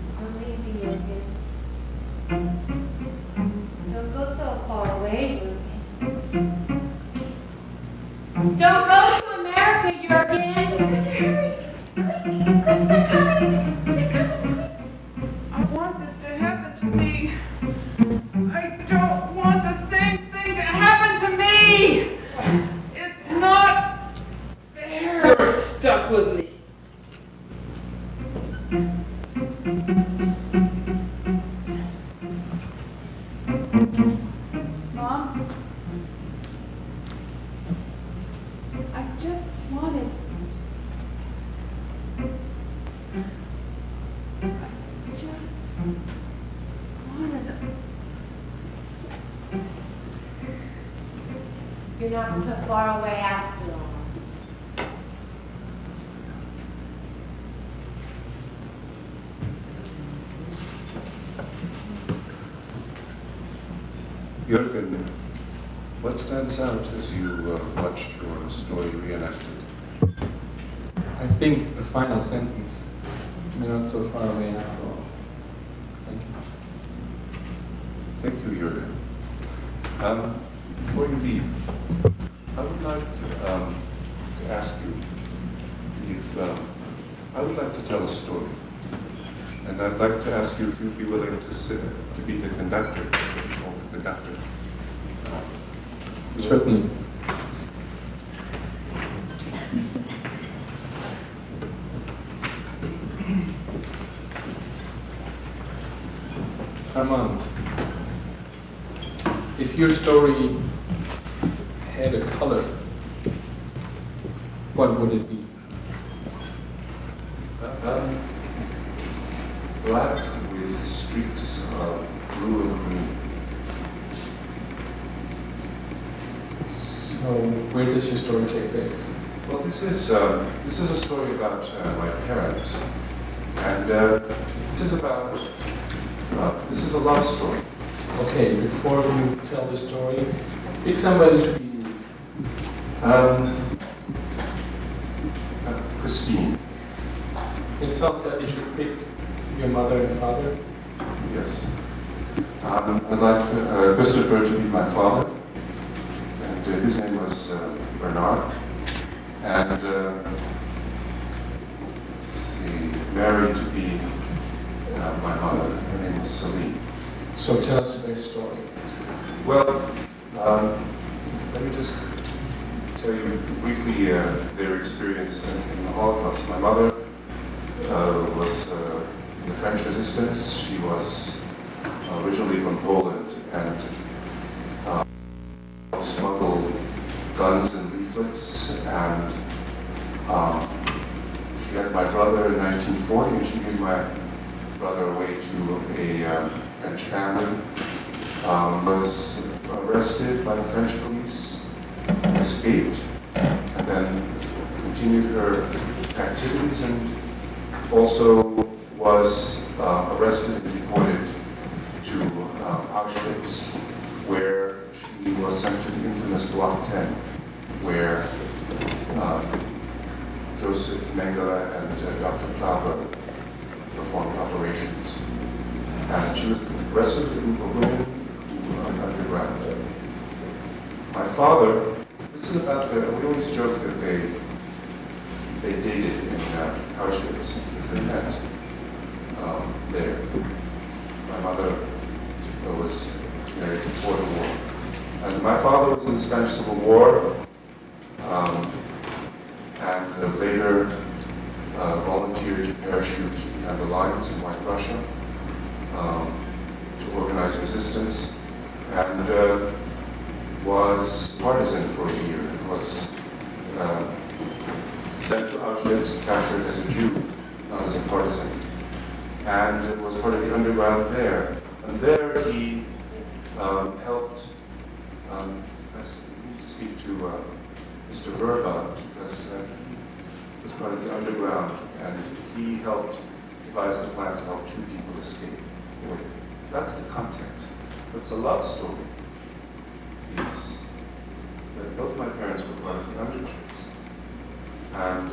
I'm leaving you again. Don't go so far away, Jürgen. Don't go to America, Jürgen. They're coming. They're coming. I want this to happen to me. I don't want the same thing to happen to me. It's not fair. You're stuck with me. Mom, I just wanted. You're not so far away after all. Jürgen, what stands out as you watched your story reenacted? I think the final sentence, we're not so far away after all. Thank you. Thank you, Jürgen. Before you leave, I would like to ask you if I would like to tell a story, and I'd like to ask you if you'd be willing to be the conductor, or the conductor. Certainly. Armand, if your story had a color, what would it be? Black with streaks of blue and green. So, where does your story take place? Well, this is a story about my parents, and this is a love story. Okay, before you tell the story, pick somebody to be Christine. It sounds like you should pick your mother and father. Yes. I'd like Christopher to be my father, and his name was Bernard. And let's see, Mary to be my mother. Her name was Celine. So tell us their story. Well, let me just tell you briefly their experience in the Holocaust. My mother was in the French resistance. She was originally from Poland and smuggled guns and leaflets, and she had my brother in 1940, and she gave my brother away to a French family, was arrested by the French police, escaped, and then continued her activities, and also was arrested and deported to Auschwitz, where she was sent to the infamous Block 10, where Joseph Mengele and Dr. Klauber performed operations. And she was arrested with a group of women who were underground. My father, this is about we always joke that they dated in Auschwitz, because they met there. My mother was married before the war. And my father was in the Spanish Civil War, and later volunteered to parachute behind the lines in White Russia to organize resistance, and was partisan for a year. Was sent to Auschwitz, captured as a Jew, not as a partisan, and was part of the underground there. And there he helped I need to speak to Mr. Verba, because he was part of the underground, and he helped devise the plan to help 2 people escape. Anyway, that's the context. But the love story is that both my parents were part of the undertricks. And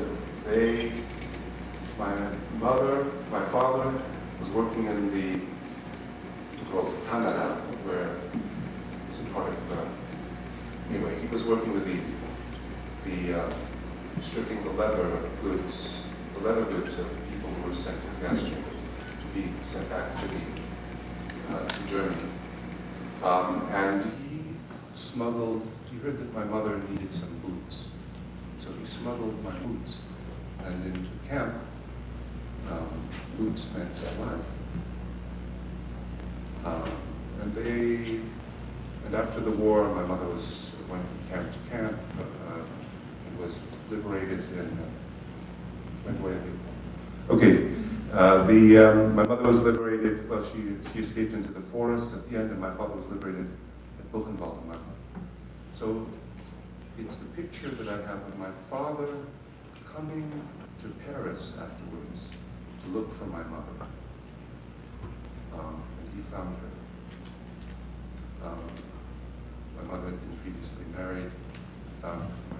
my father was working in the, called Canada, where he was a part of, anyway, he was working with the stripping the leather of goods, the leather goods of people who were sent to gas chambers to be sent back to Germany. And he smuggled, he heard that my mother needed some boots. So he smuggled my boots. And into camp, boots meant life. And after the war, my mother went from camp to camp, and was liberated and went away. Okay, my mother was liberated, well, she escaped into the forest at the end, and my father was liberated at Buchenwald. So it's the picture that I have of my father coming to Paris afterwards to look for my mother. And he found her. My mother had been previously married, found my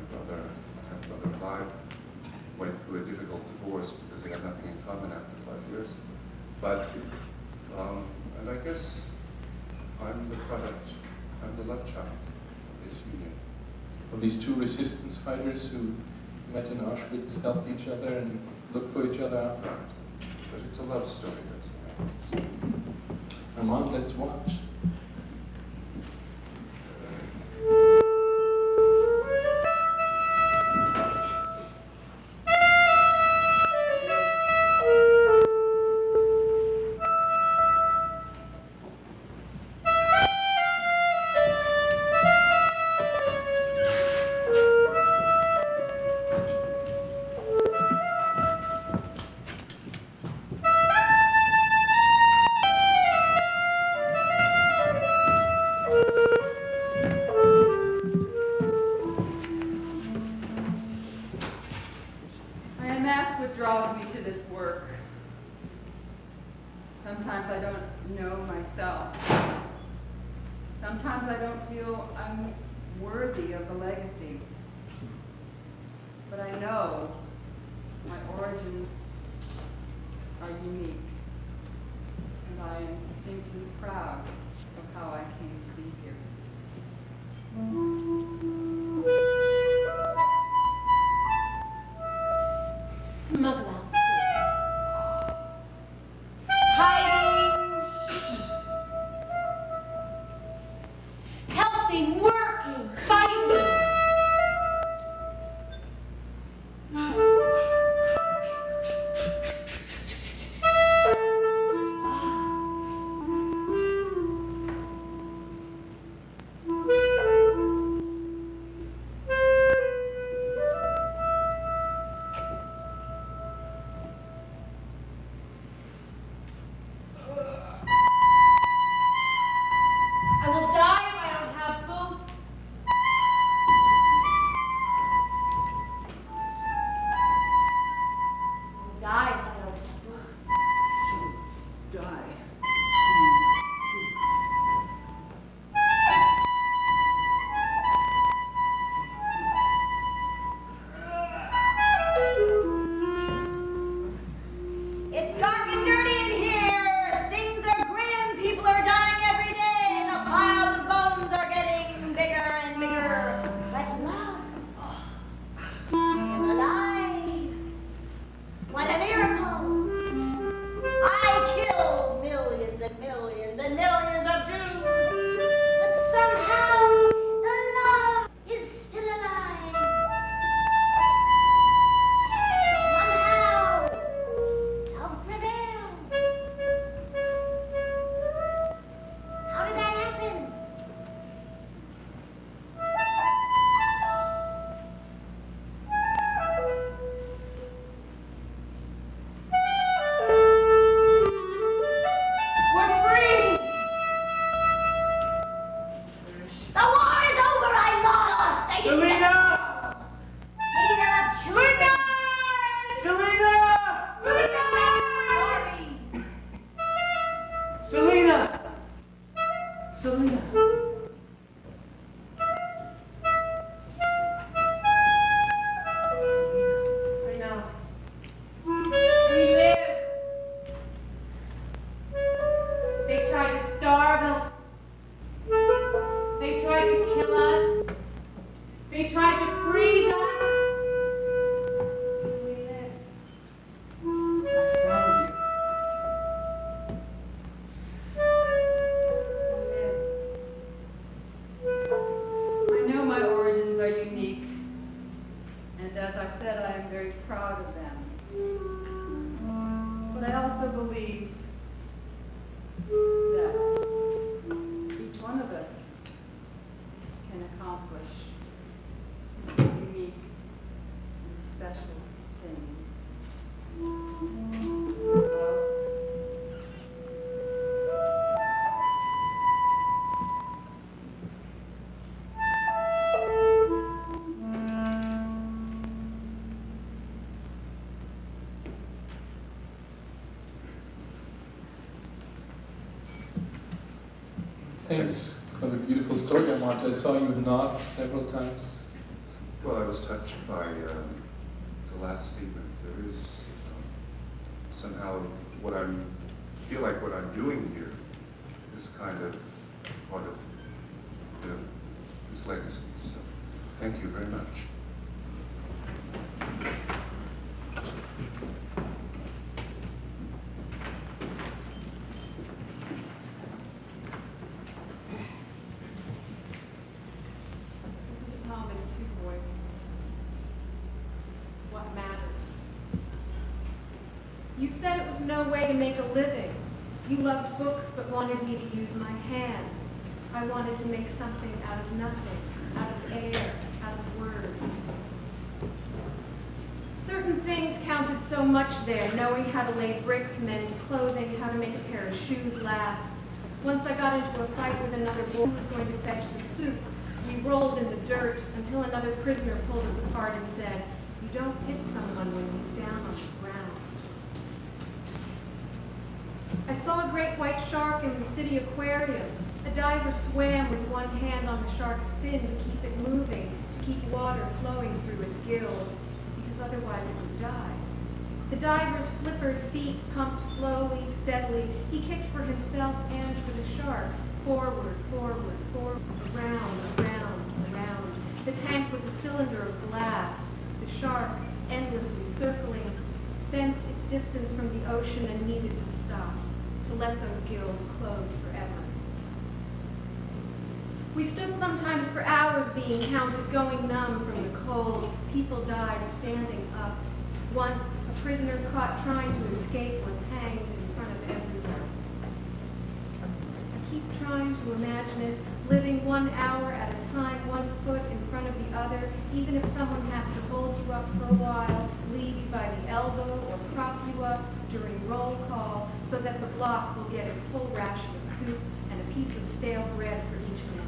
half-brother alive, went through a difficult divorce because they had nothing in common after 5 years. But, and I guess I'm the product, I'm the love child of this union. Of these 2 resistance fighters who met in Auschwitz, helped each other and looked for each other out. But it's a love story, that's what I have to say. Armand, let's watch. Draws me to this work. Sometimes I don't know myself. Sometimes I don't feel I'm worthy of the legacy. But I know my origins are unique. And I am distinctly proud of how I came to be here. Smuggler. Hiding, helping, working, fighting. I will die if I don't have boots. kill us. They tried to freeze us. We lived. I know my origins are unique, and as I said, I am very proud of them. But I also believe that each one of us can accomplish unique and special things. Love, Thanks for the beautiful story, Armand. I saw you nod several times. Well, I was touched by the last statement. There is somehow feel like what I'm doing here is kind of part of this legacy. So thank you very much. This is a poem in two voices. What matters? You said it was no way to make a living. You loved books but wanted me to use my hands. I wanted to make something out of nothing, out of air, out of words. Certain things counted so much there, knowing how to lay bricks, mend clothing, how to make a pair of shoes last. Once I got into a fight with another boy who was going to fetch the soup. We rolled in the dirt until another prisoner pulled us apart and said, "You don't hit someone when he's down on the ground." I saw a great white shark in the city aquarium. A diver swam with one hand on the shark's fin to keep it moving, to keep water flowing through its gills, because otherwise it would die. The diver's flippered feet pumped slowly, steadily. He kicked for himself and for the shark. Forward, forward, forward, around, around, around. The tank was a cylinder of glass. The shark, endlessly circling, sensed its distance from the ocean and needed to stop, to let those gills close forever. We stood sometimes for hours being counted, going numb from the cold. People died standing up. Once, a prisoner caught trying to escape was hanged in front of everyone. I keep trying to imagine it, living 1 hour at a time, 1 foot in front of the other, even if someone has to hold you up for a while, lead you by the elbow, or prop you up during roll call so that the block will get its full ration of soup and a piece of stale bread for each man.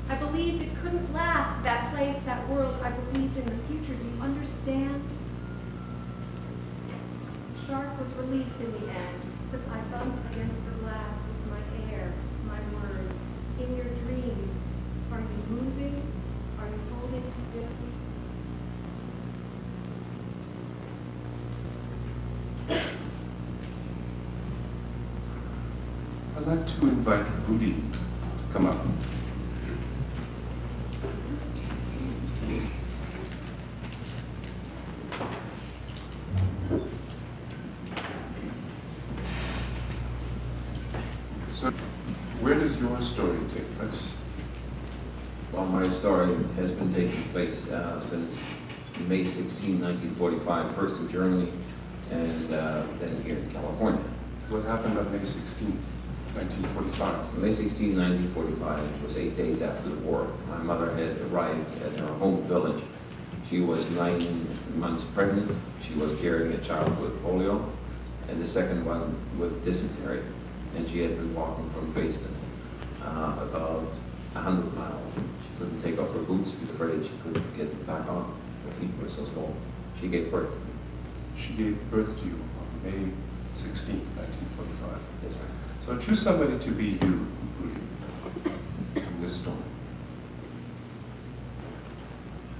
I believed it couldn't last, that place, that world. I believed in the future. Do you understand? The shark was released in the end, but I bumped against the glass with my air, my words. In your dreams, are you moving? Are you holding still? I'd like to invite Rudy to come up. So, where does your story take place? Well, my story has been taking place since May 16, 1945, first in Germany and then here in California. What happened on May 16, 1945? May 16, 1945 was 8 days after the war. My mother had arrived at her home village. She was 9 months pregnant. She was carrying a child with polio and the second one with dysentery. And she had been walking from Dresden about 100 miles. She couldn't take off her boots. She was afraid she couldn't get them back on. Her feet were so small. She gave birth to me. She gave birth to you on May 16, 1945. That's right. So I choose somebody to be you, Rudy, in this story.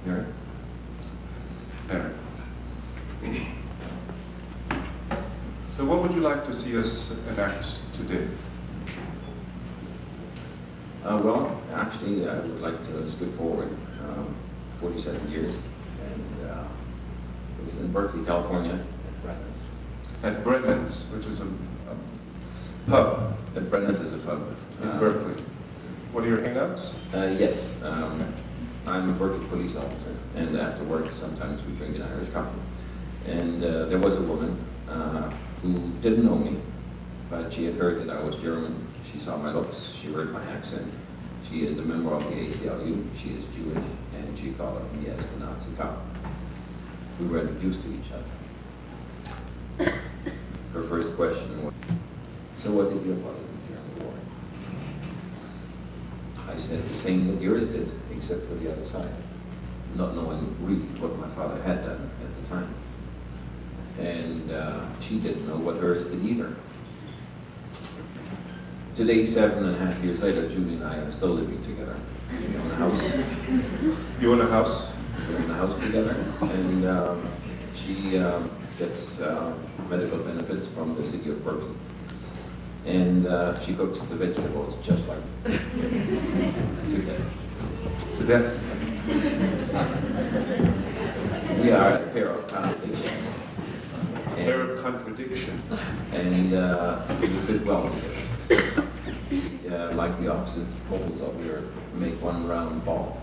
Mary? Mary. So what would you like to see us enact today? Well, Actually, I would like to skip forward 47 years, and it was in Berkeley, California, at Brennan's. At Brennan's, which is a pub. At Brennan's is a pub. In Berkeley. What are your hangouts? Yes, I'm a Berkeley police officer, and after work sometimes we drink an Irish coffee. And there was a woman who didn't know me, but she had heard that I was German. She saw my looks, she heard my accent. She is a member of the ACLU, she is Jewish, and she thought of me as the Nazi cop. We were introduced to each other. Her first question was, so what did your father do during the war? I said the same that yours did, except for the other side, not knowing really what my father had done at the time. And she didn't know what hers did either. Today, 7.5 years later, Julie and I are still living together. We own a house. You own a house? We own a house together, and she gets medical benefits from the city of Berkeley. And she cooks the vegetables just like to death. To death? We are a pair of contradictions. A pair of contradictions. And we fit well together. Like the opposite poles of the earth make one round ball.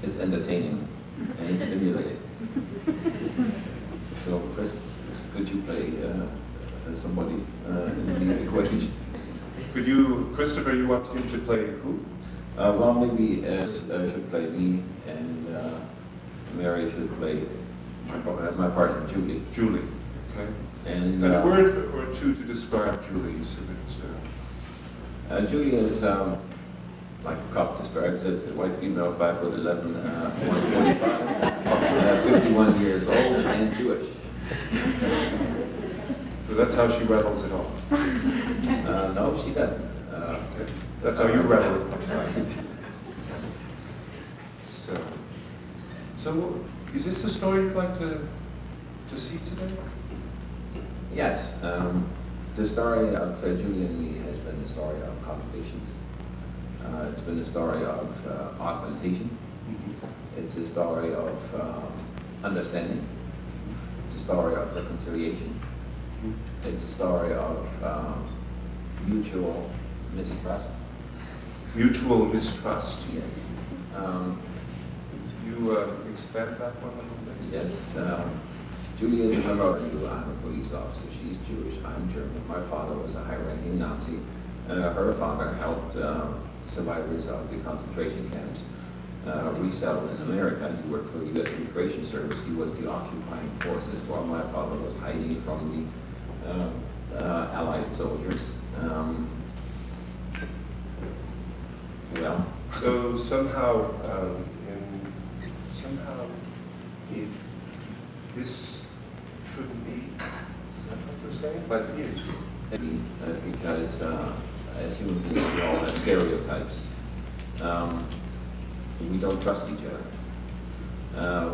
It's entertaining and it's stimulating. So, Chris, could you play somebody in the equation? Could you, Christopher, you want him to play who? Well, maybe should play me, and Mary should play my partner, Julie. Julie, okay. And a word or two to describe Julie. So that, Julie is, like the cop describes it, a white female, 5'11", 145, 51 years old, and Jewish. So that's how she rattles it off. No, she doesn't. Okay. That's how you rattle it off. So, is this the story you'd like to see today? Yes. The story of Julie and me has been the story of contradictions. It's been a story of augmentation. It's a story of understanding. It's a story of reconciliation. It's a story of mutual mistrust. Mutual mistrust. Yes. You expand that one a little bit? Yes. Julie is a member of the I'm a police officer. She's Jewish. I'm German. My father was a high-ranking Nazi. Her father helped survivors of the concentration camps resettle in America. He worked for the U.S. Immigration Service. He was the occupying forces while my father was hiding from the Allied soldiers. Well. So somehow, this shouldn't be, what we're saying, but it is. Because as human beings, we all have stereotypes. We don't trust each other.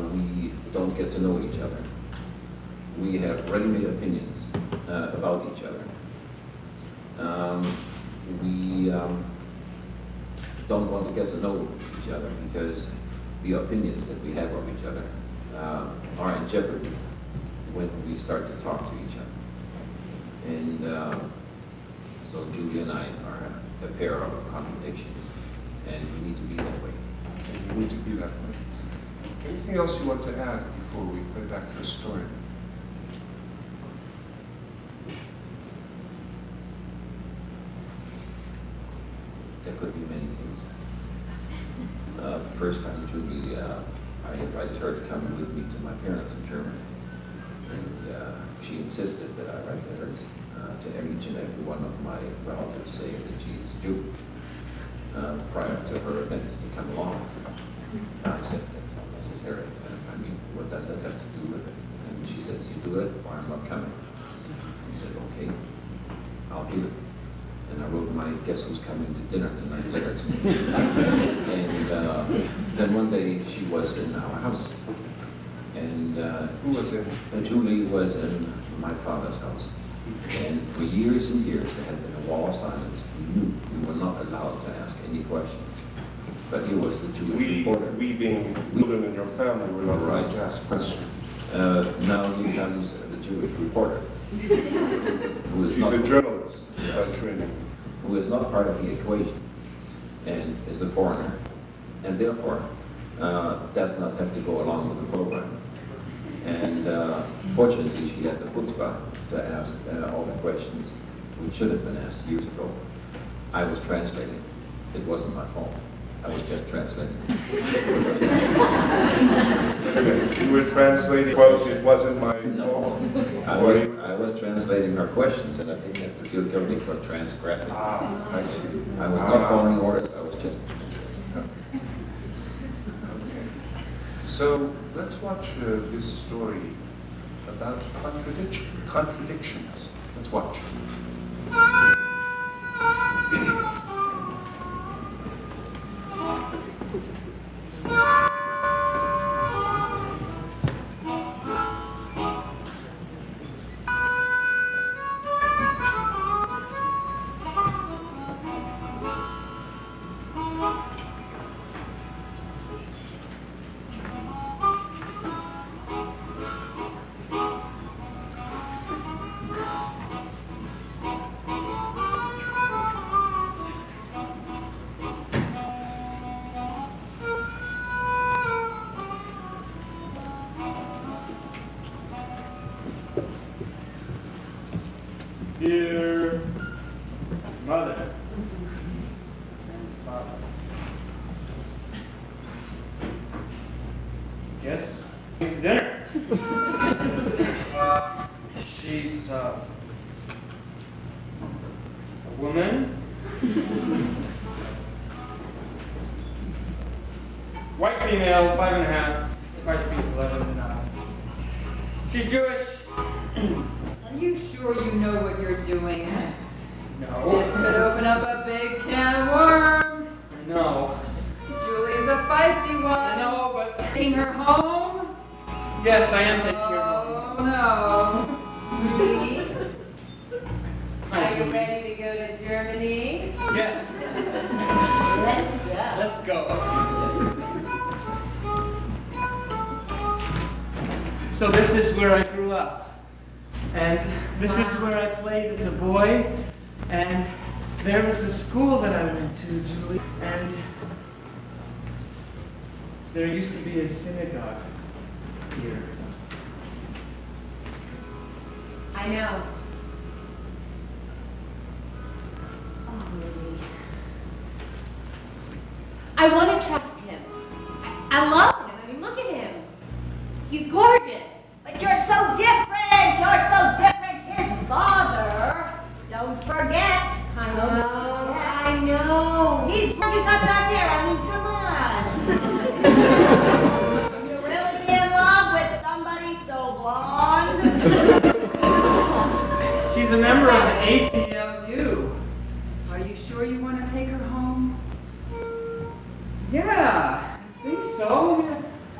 We don't get to know each other. We have ready-made opinions about each other. We don't want to get to know each other because the opinions that we have of each other are in jeopardy when we start to talk to each other. And so Julie and I are a pair of contradictions, and we need to be that way. And you need to be that way. Anything else you want to add before we play back your story? There could be many things. The first time Julie, I invited her to come with me to my parents in Germany. And she insisted that I write letters to each and every one of my relatives saying that she's Jew prior to her event to come along. And I said, that's not necessary. I mean, what does that have to do with it? And she said, you do it or I'm not coming. I said, okay, I'll do it. And I wrote my Guess Who's Coming to Dinner Tonight lyrics. And then one day she was in our house. And who was in? Julie was in my father's house. And for years and years there had been a wall of silence. He knew we were not allowed to ask any questions. But he was the Jewish reporter. We being children in your family were not allowed to ask questions. Now he becomes the Jewish reporter. Who is He's not a journalist by training. Who is not part of the equation and is the foreigner, and therefore does not have to go along with the program. And fortunately, she had the chutzpah to ask all the questions which should have been asked years ago. I was translating. It wasn't my fault. I was just translating. You were translating, quote, it wasn't my fault. I was translating her questions, and I didn't have to feel guilty for transgressing. Ah, I see. I was not following orders. I was just. So let's watch this story about contradictions. Let's watch. Dear mother and father, yes, to dinner. She's a woman, white female, 5.5, 5 feet 11. She's Jewish. Are you sure you know what you're doing? No. This could open up a big can of worms. I know. Julie's a feisty one. I know, but... Taking her home? Yes, I am taking her home. Oh, no. Rudy? Hi, Are you Julie. ready to go to Germany? Yes. Let's go. Let's go. So this is where I grew up. And this is where I played as a boy. And there was the school that I went to, Julie. And there used to be a synagogue here. I know. Oh, Rudy. I want to trust him. I love him. I mean, look at him. He's gorgeous. But you're so different. You're so different. His father, don't forget. I know. He's got dark hair. I mean, come on. Can you really be in love with somebody so blonde? She's a member of the ACLU. Are you sure you want to take her home? Yeah, I think so.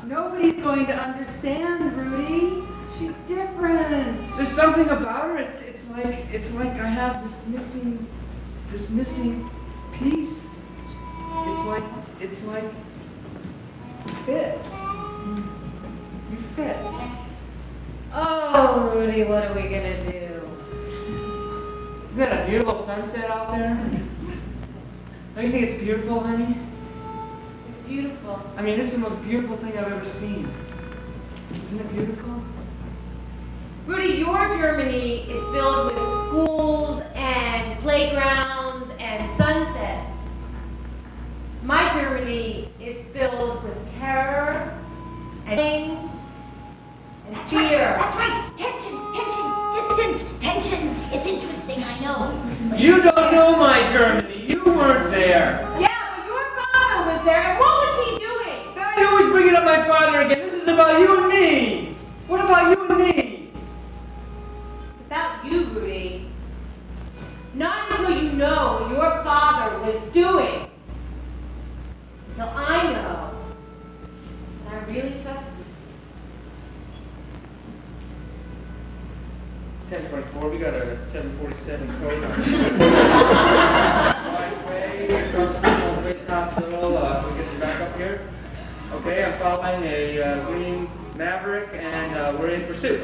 Nobody's going to understand, Rudy. She's different. There's something about her. It's like I have this missing piece. It's like fits. You fit. Oh, Rudy, what are we gonna do? Isn't that a beautiful sunset out there? Don't you think it's beautiful, honey? It's beautiful. I mean, it's the most beautiful thing I've ever seen. Isn't it beautiful? Rudy, your Germany is filled with schools and playgrounds and sunsets. My Germany is filled with terror and pain and fear. That's right. Tension, distance, tension. It's interesting, I know. You don't know my Germany. You weren't there. Yeah, but your father was there, and what was he doing? Now you always bring it up my father again. This is about you and me. What about you and me? It's about you, Rudy. Not until you know what your father was doing. Until I know. And I really trust you. 1024, we got our 747 code on. Children's Hospital. Can we get you back up here? Okay, I'm following a green Maverick, and we're in pursuit.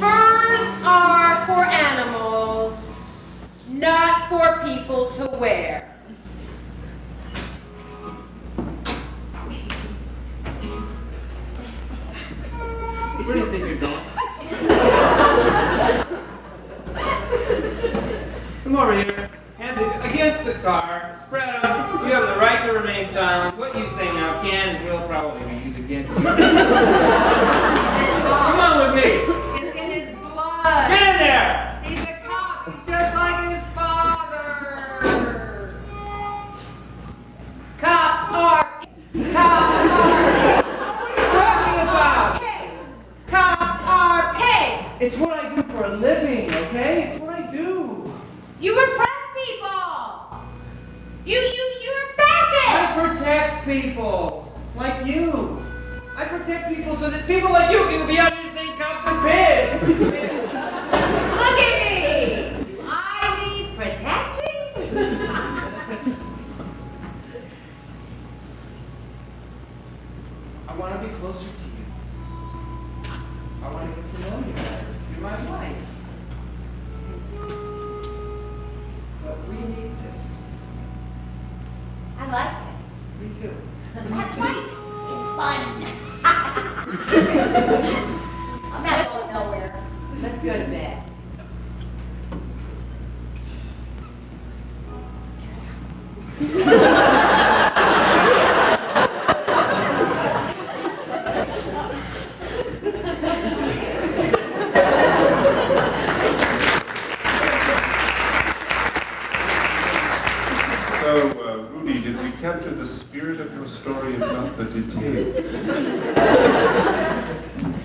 Furs are for animals, not for people to wear. Where do you think you're going? Come over here. Hands against the car. Spread them. You have the right to remain silent. What you say now can and will probably be used against you. Come on with me. It's in his blood. Get in there. He's a cop. He's just like his father. Cops are. What are you talking about? Cops are pigs. It's what I do for a living, okay? It's what I do. You repress people. You're fascist. I protect people like you. I protect people so that people like you can be out here saying cops are pigs. Look at me. I need protecting. I want to be closer to you. I want to get to know you better. You're my wife. But we need this. I like it. Me too. That's right. It's fun. I'm not going nowhere. Let's go to bed. So, Rudy, did we capture the spirit of your story and not the detail?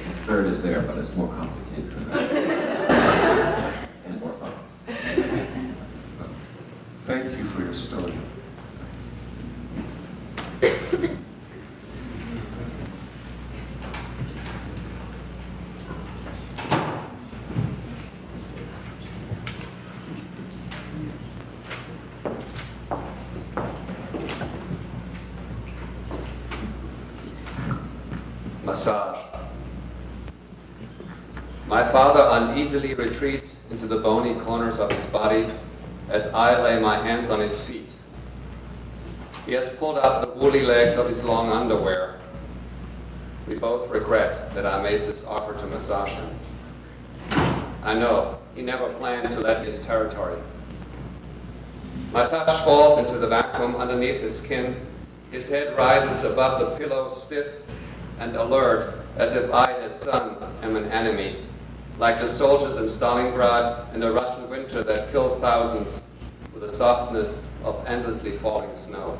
The spirit is there, but it's more complicated than that. And more fun. Thank you for your story. Massage. My father uneasily retreats into the bony corners of his body as I lay my hands on his feet. He has pulled up the woolly legs of his long underwear. We both regret that I made this offer to massage him. I know he never planned to let his territory. My touch falls into the vacuum underneath his skin. His head rises above the pillow, stiff and alert, as if I, his son, am an enemy, like the soldiers in Stalingrad in the Russian winter that killed thousands with the softness of endlessly falling snow.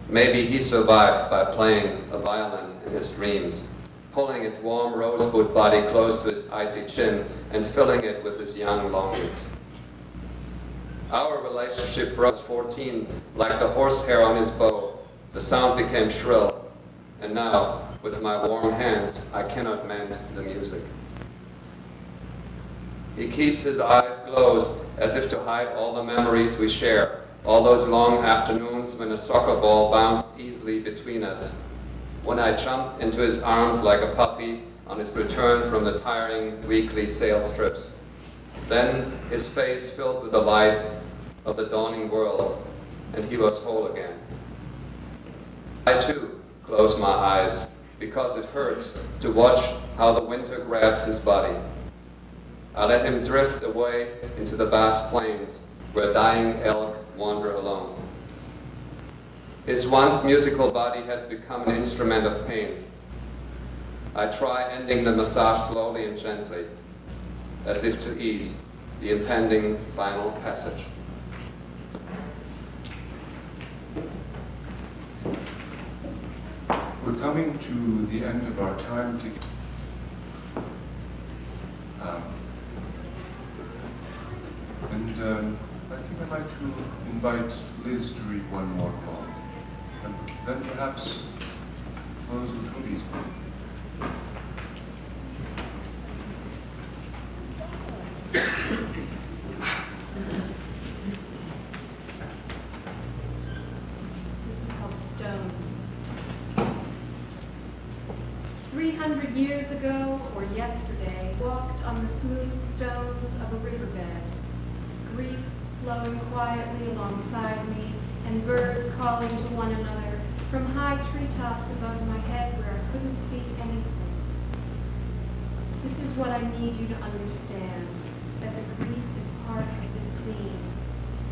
Maybe he survived by playing a violin in his dreams, pulling its warm rosebud body close to his icy chin and filling it with his young longings. Our relationship rose 14, like the horsehair on his bow. The sound became shrill, and now, with my warm hands, I cannot mend the music. He keeps his eyes closed, as if to hide all the memories we share, all those long afternoons when a soccer ball bounced easily between us, when I jumped into his arms like a puppy on his return from the tiring weekly sales trips. Then his face filled with the light of the dawning world, and he was whole again. I too close my eyes, because it hurts to watch how the winter grabs his body. I let him drift away into the vast plains where dying elk wander alone. His once musical body has become an instrument of pain. I try ending the massage slowly and gently, as if to ease the impending final passage. We're coming to the end of our time together. I think I'd like to invite Liz to read one more poem, and then perhaps close with Rudy's poem. 200 years ago, or yesterday, walked on the smooth stones of a riverbed, grief flowing quietly alongside me, and birds calling to one another from high treetops above my head where I couldn't see anything. This is what I need you to understand, that the grief is part of this scene.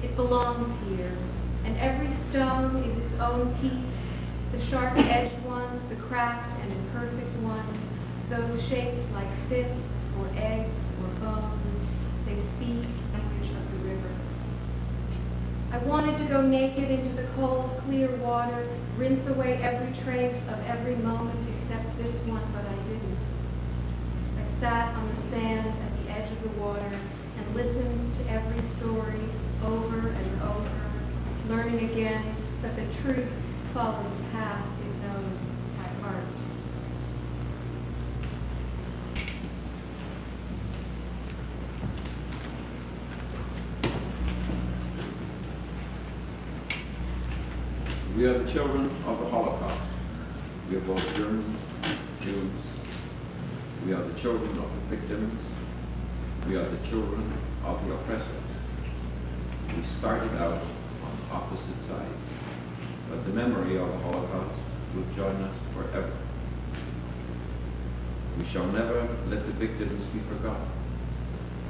It belongs here, and every stone is its own piece, the sharp-edged ones, the cracked and imperfect ones, those shaped like fists or eggs or bones. They speak language of the river. I wanted to go naked into the cold, clear water, rinse away every trace of every moment except this one, but I didn't. I sat on the sand at the edge of the water and listened to every story over and over, learning again that the truth follows a path it knows by heart. We are the children of the Holocaust. We are both Germans, Jews. We are the children of the victims. We are the children of the oppressors. We started out on opposite sides, but the memory of the Holocaust will join us forever. We shall never let the victims be forgotten.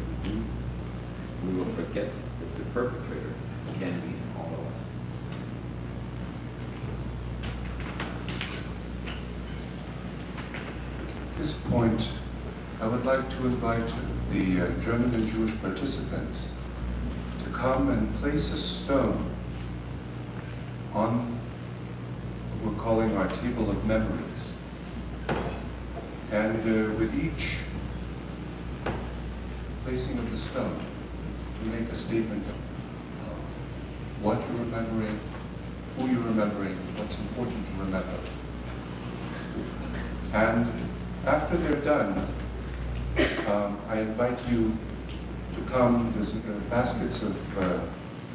If we do, we will forget that the perpetrator can be in all of us. At this point, I would like to invite the German and Jewish participants to come and place a stone on what we're calling our table of memories. And with each placing of the stone, to make a statement of what you're remembering, who you're remembering, what's important to remember. And after they're done, I invite you to come, there's baskets of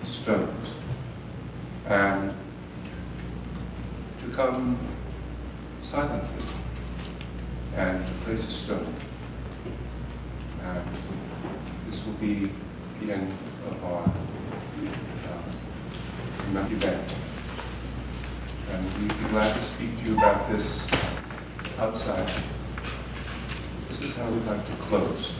stones, and to come silently and to place a stone. And this will be the end of our event. And we'd be glad to speak to you about this outside. This is how we'd like to close.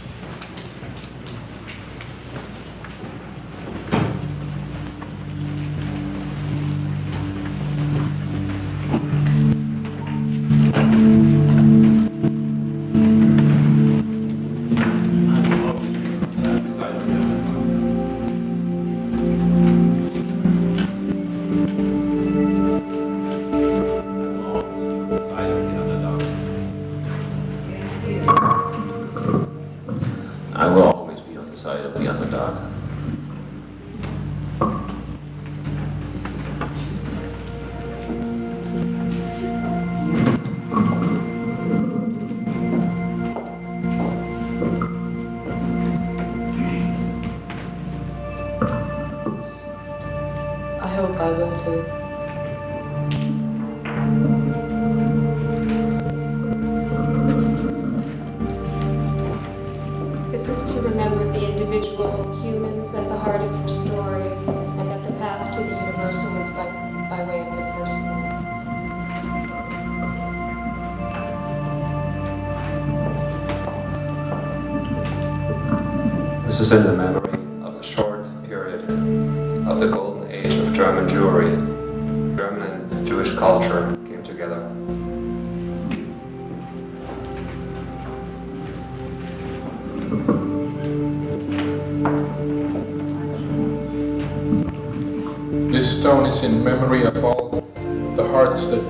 I will always be on the side of the underdog. I hope I will too. This is to remember the individual humans at the heart of each story, and that the path to the universal is by way of the personal. This is in the memory of a short period of the golden age of German Jewry. German and Jewish culture came together. This stone is in memory of all the hearts that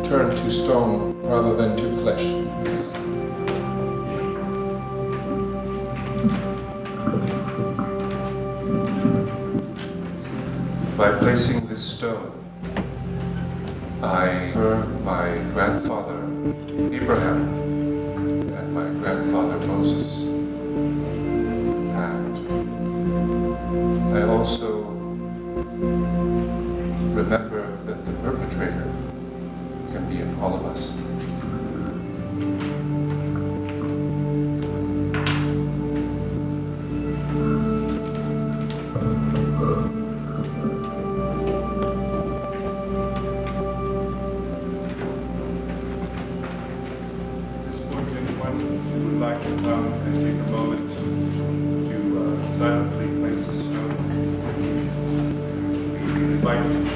turned to stone rather than to flesh. By placing this stone, I remember my grandfather Abraham and my grandfather Moses. And I also remember that the perpetrator can be in all of us. like